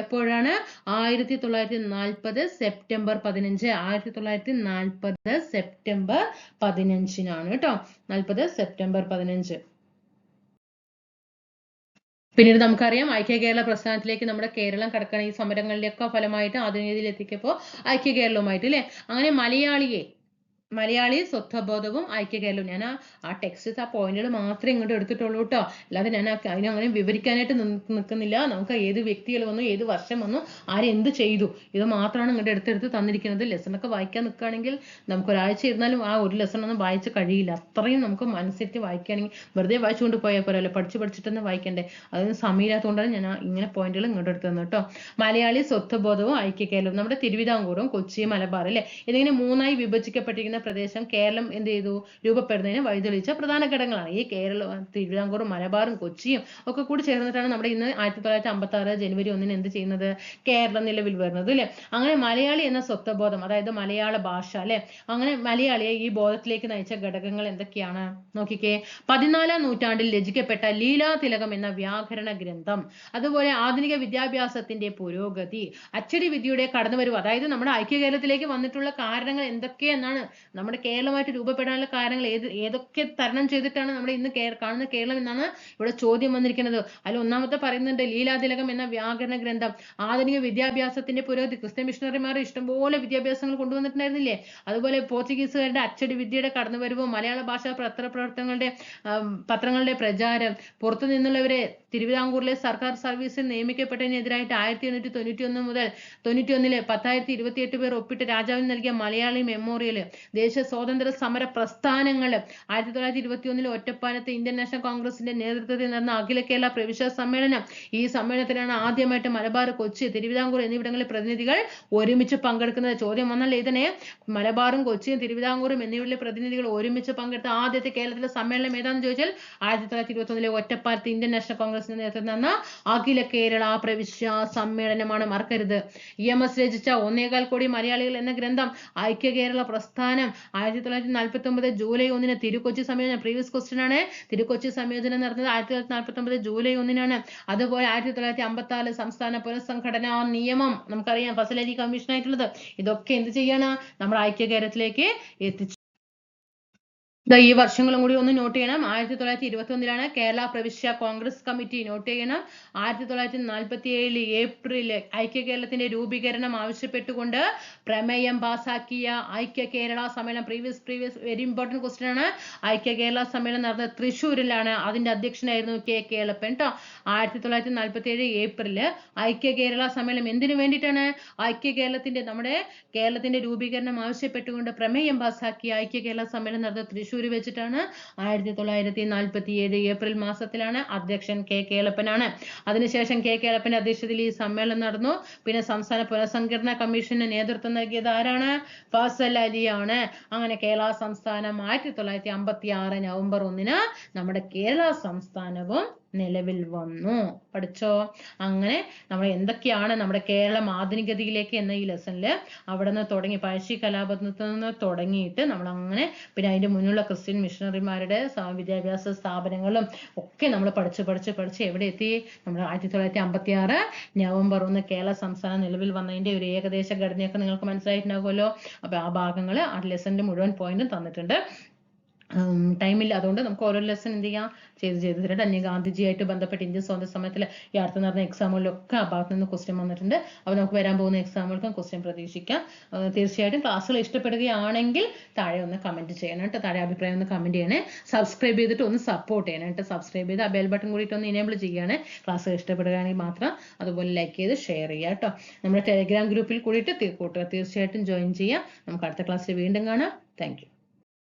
[SPEAKER 1] എപ്പോഴാണ്? 1940 സെപ്റ്റംബർ 15. 1940 സെപ്റ്റംബർ 15 കേട്ടോ. 40 സെപ്റ്റംബർ 15. പിന്നീട് നമുക്കറിയാം ഐക്യ കേരള പ്രസ്ഥാനത്തിലേക്ക് നമ്മുടെ കേരളം കടക്കാൻ ഈ സമരങ്ങളിലൊക്കെ ഫലമായിട്ട് ആധുനികതയിൽ എത്തിക്കപ്പോൾ ഐക്യ കേരളവുമായിട്ട് അല്ലെ. അങ്ങനെ മലയാളി സ്വത്വബോധവും ഐക്യ കേരളവും. ഞാൻ ആ ടെക്സ്റ്റ് ആ പോയിന്റുകൾ മാത്രമേ ഇങ്ങോട്ട് എടുത്തിട്ടുള്ളൂ കേട്ടോ. അല്ലാതെ ഞാൻ അതിനങ്ങനെ വിവരിക്കാനായിട്ട് നിൽക്കുന്നില്ല. നമുക്ക് ഏത് വ്യക്തികൾ വന്നു, ഏത് വർഷം വന്നു, ആരെന്ത് ചെയ്തു, ഇത് മാത്രമാണ് ഇങ്ങോട്ട് എടുത്തെടുത്ത് തന്നിരിക്കുന്നത്. ലെസണൊക്കെ വായിക്കാൻ നിൽക്കുകയാണെങ്കിൽ നമുക്ക് ഒരാഴ്ച ഇരുന്നാലും ആ ഒരു ലെസൺ ഒന്നും വായിച്ച് കഴിയില്ല. അത്രയും നമുക്ക് മനസ്സിട്ട് വായിക്കുകയാണെങ്കിൽ വെറുതെ വായിച്ചുകൊണ്ട് പോയാൽ പോരല്ലോ, പഠിച്ചിട്ടൊന്നും വായിക്കണ്ടേ. അതിന് സമയമില്ലാത്തതുകൊണ്ടാണ് ഞാൻ ഇങ്ങനെ പോയിന്റുകൾ ഇങ്ങോട്ട് എടുത്തു തന്നു കേട്ടോ. മലയാളി സ്വത്വബോധവും ഐക്യ കേരളവും. നമ്മുടെ തിരുവിതാംകൂറും കൊച്ചി മലബാർ അല്ലെ, ഇതിങ്ങനെ 3ആയി വിഭജിക്കപ്പെട്ടിരിക്കുന്ന പ്രദേശം കേരളം എന്ത് ചെയ്തു? രൂപപ്പെടുന്നതിന് വഴിതെളിച്ച പ്രധാന ഘടകങ്ങളാണ്. ഈ തിരുവിതാംകൂറും മലബാറും കൊച്ചിയും ഒക്കെ കൂടി ചേർന്നിട്ടാണ് നമ്മുടെ ഇന്ന് 1956 ജനുവരി 1 എന്ത് ചെയ്യുന്നത്? കേരളം നിലവിൽ വരുന്നത് അല്ലെ. അങ്ങനെ മലയാളി എന്ന സ്വത്വബോധം, അതായത് മലയാള ഭാഷ അല്ലെ, അങ്ങനെ മലയാളിയെ ഈ ബോധത്തിലേക്ക് നയിച്ച ഘടകങ്ങൾ എന്തൊക്കെയാണ് നോക്കിക്കേ. 14-ാം നൂറ്റാണ്ടിൽ രചിക്കപ്പെട്ട ലീലാതിലകം എന്ന വ്യാകരണ ഗ്രന്ഥം, അതുപോലെ ആധുനിക വിദ്യാഭ്യാസത്തിന്റെ പുരോഗതി, അച്ചടി വിദ്യയുടെ കടന്നുവരവ്, അതായത് നമ്മുടെ ഐക്യ കേരളത്തിലേക്ക് വന്നിട്ടുള്ള കാരണങ്ങൾ എന്തൊക്കെയെന്നാണ് നമ്മുടെ കേരളമായിട്ട് രൂപപ്പെടാനുള്ള കാരണങ്ങൾ ഏതൊക്കെ തരണം ചെയ്തിട്ടാണ് നമ്മുടെ ഇന്ന് കാണുന്ന കേരളം എന്നാണ് ഇവിടെ ചോദ്യം വന്നിരിക്കുന്നത്. അതിൽ ഒന്നാമത്തെ പറയുന്നുണ്ട് ലീലാതിലകം എന്ന വ്യാകരണ ഗ്രന്ഥം. ആധുനിക വിദ്യാഭ്യാസത്തിന്റെ പുരോഗതി, ക്രിസ്ത്യൻ മിഷണറിമാർ ഇഷ്ടംപോലെ വിദ്യാഭ്യാസങ്ങൾ കൊണ്ടുവന്നിട്ടുണ്ടായിരുന്നില്ലേ? അതുപോലെ പോർച്ചുഗീസുകാരുടെ അച്ചടി വിദ്യയുടെ കടന്നുവരവും മലയാള ഭാഷാ പത്രങ്ങളുടെ പ്രചാരം, പുറത്തു നിന്നുള്ളവരെ തിരുവിതാംകൂറിലെ സർക്കാർ സർവീസിൽ നിയമിക്കപ്പെട്ടതിനെതിരായിട്ട് 1891 മുതൽ 91 10,028 പേർ ഒപ്പിട്ട് രാജാവിന് നൽകിയ മലയാളി മെമ്മോറിയൽ, ദേശീയ സ്വാതന്ത്ര്യ സമര പ്രസ്ഥാനങ്ങൾ, 1921 ഒറ്റപ്പാലത്ത് ഇന്ത്യൻ നാഷണൽ കോൺഗ്രസിന്റെ നേതൃത്വത്തിൽ നടന്ന അഖില കേരള പ്രവിശ്യ സമ്മേളനം. ഈ സമ്മേളനത്തിലാണ് ആദ്യമായിട്ട് മലബാർ, കൊച്ചി, തിരുവിതാംകൂർ എന്നിവിടങ്ങളിലെ പ്രതിനിധികൾ ഒരുമിച്ച് പങ്കെടുക്കുന്നത്. ചോദ്യം വന്നാൽ ഇതിനെ മലബാറും കൊച്ചിയും തിരുവിതാംകൂറും എന്നിവിടങ്ങളിലെ പ്രതിനിധികൾ ഒരുമിച്ച് പങ്കെടുത്ത ആദ്യത്തെ കേരളത്തിലെ സമ്മേളനം ഏതാണെന്ന് ചോദിച്ചാൽ 1921 ഒറ്റപ്പാലത്ത് ഇന്ത്യൻ നാഷണൽ കോൺഗ്രസിന്റെ നേതൃത്വത്തിൽ നടന്ന അഖില കേരള പ്രവിശ്യ സമ്മേളനമാണ്, മറക്കരുത്. EMS രചിച്ച 1.25 കോടി മലയാളികൾ എന്ന ഗ്രന്ഥം, ഐക്യ കേരള പ്രസ്ഥാനം, 1949 ജൂലൈ 1 തിരുക്കൊച്ചി സംയോജനം. പ്രീവിയസ് ക്വസ്റ്റ്യൻ ആണ്. തിരുക്കൊച്ചി സംയോജനം നടന്നത് 1949 ജൂലൈ 1 അതുപോലെ 1956 സംസ്ഥാന പുനഃസംഘടനാ നിയമം നമുക്കറിയാം, ഫസൽ അലി കമ്മീഷൻ ആയിട്ടുള്ളത്. ഇതൊക്കെ എന്ത് ചെയ്യാണ്? നമ്മൾ ഐക്യ കേരളത്തിലേക്ക് എത്തിച്ചു. ഈ വർഷങ്ങളും കൂടി ഒന്ന് നോട്ട് ചെയ്യണം. 1921 കേരള പ്രവിശ്യ കോൺഗ്രസ് കമ്മിറ്റി, നോട്ട് ചെയ്യണം. 1947 ഏപ്രിൽ ഐക്യ കേരളത്തിന്റെ രൂപീകരണം ആവശ്യപ്പെട്ടുകൊണ്ട് പ്രമേയം പാസാക്കിയ ഐക്യ കേരള സമ്മേളനം. പ്രീവിയസ് വെരി ഇമ്പോർട്ടന്റ് ക്വസ്റ്റ്യൻ ആണ്. ഐക്യ കേരള സമ്മേളനം നടന്നത് തൃശ്ശൂരിലാണ്. അതിന്റെ അധ്യക്ഷനായിരുന്നു K കേളപ്പൻ ട്ടോ. 1947 ഏപ്രിൽ ഐക്യ കേരള സമ്മേളനം എന്തിനു വേണ്ടിയിട്ടാണ്? ഐക്യ കേരളത്തിന്റെ നമ്മുടെ കേരളത്തിന്റെ രൂപീകരണം ആവശ്യപ്പെട്ടുകൊണ്ട് പ്രമേയം പാസാക്കിയ ഐക്യ കേരള സമ്മേളനം നടന്നത് തൃശ്ശൂർ വെച്ചിട്ടാണ്. 1947 ഏപ്രിൽ മാസത്തിലാണ്. അധ്യക്ഷൻ K കേളപ്പനാണ്. അതിനുശേഷം K കേളപ്പന്റെ അധ്യക്ഷതയിൽ ഈ സമ്മേളനം നടന്നു. പിന്നെ സംസ്ഥാന പുനഃസംഘടനാ കമ്മീഷന് നേതൃത്വം നൽകിയത് ആരാണ്? ഫസൽ അലിയാണ്. അങ്ങനെ കേരള സംസ്ഥാനം 1956 നവംബർ 1 നമ്മുടെ കേരള സംസ്ഥാനവും നിലവിൽ വന്നു. പഠിച്ചോ? അങ്ങനെ നമ്മൾ എന്തൊക്കെയാണ് നമ്മുടെ കേരളം ആധുനികതയിലേക്ക് എന്ന ഈ ലെസണിൽ അവിടെ നിന്ന് തുടങ്ങി, പഴശ്ശി കലാപത്തിൽ നിന്ന് തുടങ്ങിയിട്ട് നമ്മൾ അങ്ങനെ പിന്നെ അതിന്റെ മുന്നിലുള്ള ക്രിസ്ത്യൻ മിഷണറിമാരുടെ വിദ്യാഭ്യാസ സ്ഥാപനങ്ങളും ഒക്കെ നമ്മൾ പഠിച്ച് എവിടെ എത്തി? നമ്മൾ 1956 നവംബർ 1 കേരള സംസ്ഥാനം നിലവിൽ വന്നതിന്റെ ഒരു ഏകദേശ ഘടനയൊക്കെ നിങ്ങൾക്ക് മനസ്സിലായിട്ടുണ്ടാകുമല്ലോ. അപ്പൊ ആ ഭാഗങ്ങൾ ആ ലെസണിന്റെ മുഴുവൻ പോയിന്റും തന്നിട്ടുണ്ട്. ടൈമില്ല, അതുകൊണ്ട് നമുക്ക് ഓരോ ലെസൺ എന്ത് ചെയ്യാം ചെയ്തിട്ടുണ്ട്. അന്യ ഗാന്ധിജിയായിട്ട് ബന്ധപ്പെട്ട് ഇന്ത്യൻ സ്വാതന്ത്ര്യ സമയത്തിൽ ഈ അടുത്ത് നടന്ന എക്സാമുകളിലൊക്കെ ആ ഭാഗത്ത് നിന്ന് ക്വസ്റ്റ്യൻ വന്നിട്ടുണ്ട്. അപ്പോൾ നമുക്ക് വരാൻ പോകുന്ന എക്സാമുകൾക്കും ക്വസ്റ്റ്യൻ പ്രതീക്ഷിക്കാം. തീർച്ചയായിട്ടും ക്ലാസ്സുകൾ ഇഷ്ടപ്പെടുകയാണെങ്കിൽ താഴെ ഒന്ന് കമന്റ് ചെയ്യണം കേട്ടോ. താഴെ അഭിപ്രായം ഒന്ന് കമന്റ് ചെയ്യണേ. സബ്സ്ക്രൈബ് ചെയ്തിട്ട് ഒന്ന് സപ്പോർട്ട് ചെയ്യണം കേട്ടോ. സബ്സ്ക്രൈബ് ചെയ്ത് ആ ബെൽ ബട്ടൺ കൂടിയിട്ട് ഒന്ന് ഇനേബിൾ ചെയ്യുകയാണ്. ക്ലാസ് ഇഷ്ടപ്പെടുകയാണെങ്കിൽ മാത്രം. അതുപോലെ ലൈക്ക് ചെയ്ത് ഷെയർ ചെയ്യുക കേട്ടോ. നമ്മുടെ ടെലിഗ്രാം ഗ്രൂപ്പിൽ കൂടിയിട്ട് തീർച്ചയായിട്ടും ജോയിൻ ചെയ്യാം. നമുക്ക് അടുത്ത ക്ലാസ്സിൽ വീണ്ടും കാണാം. Thank you.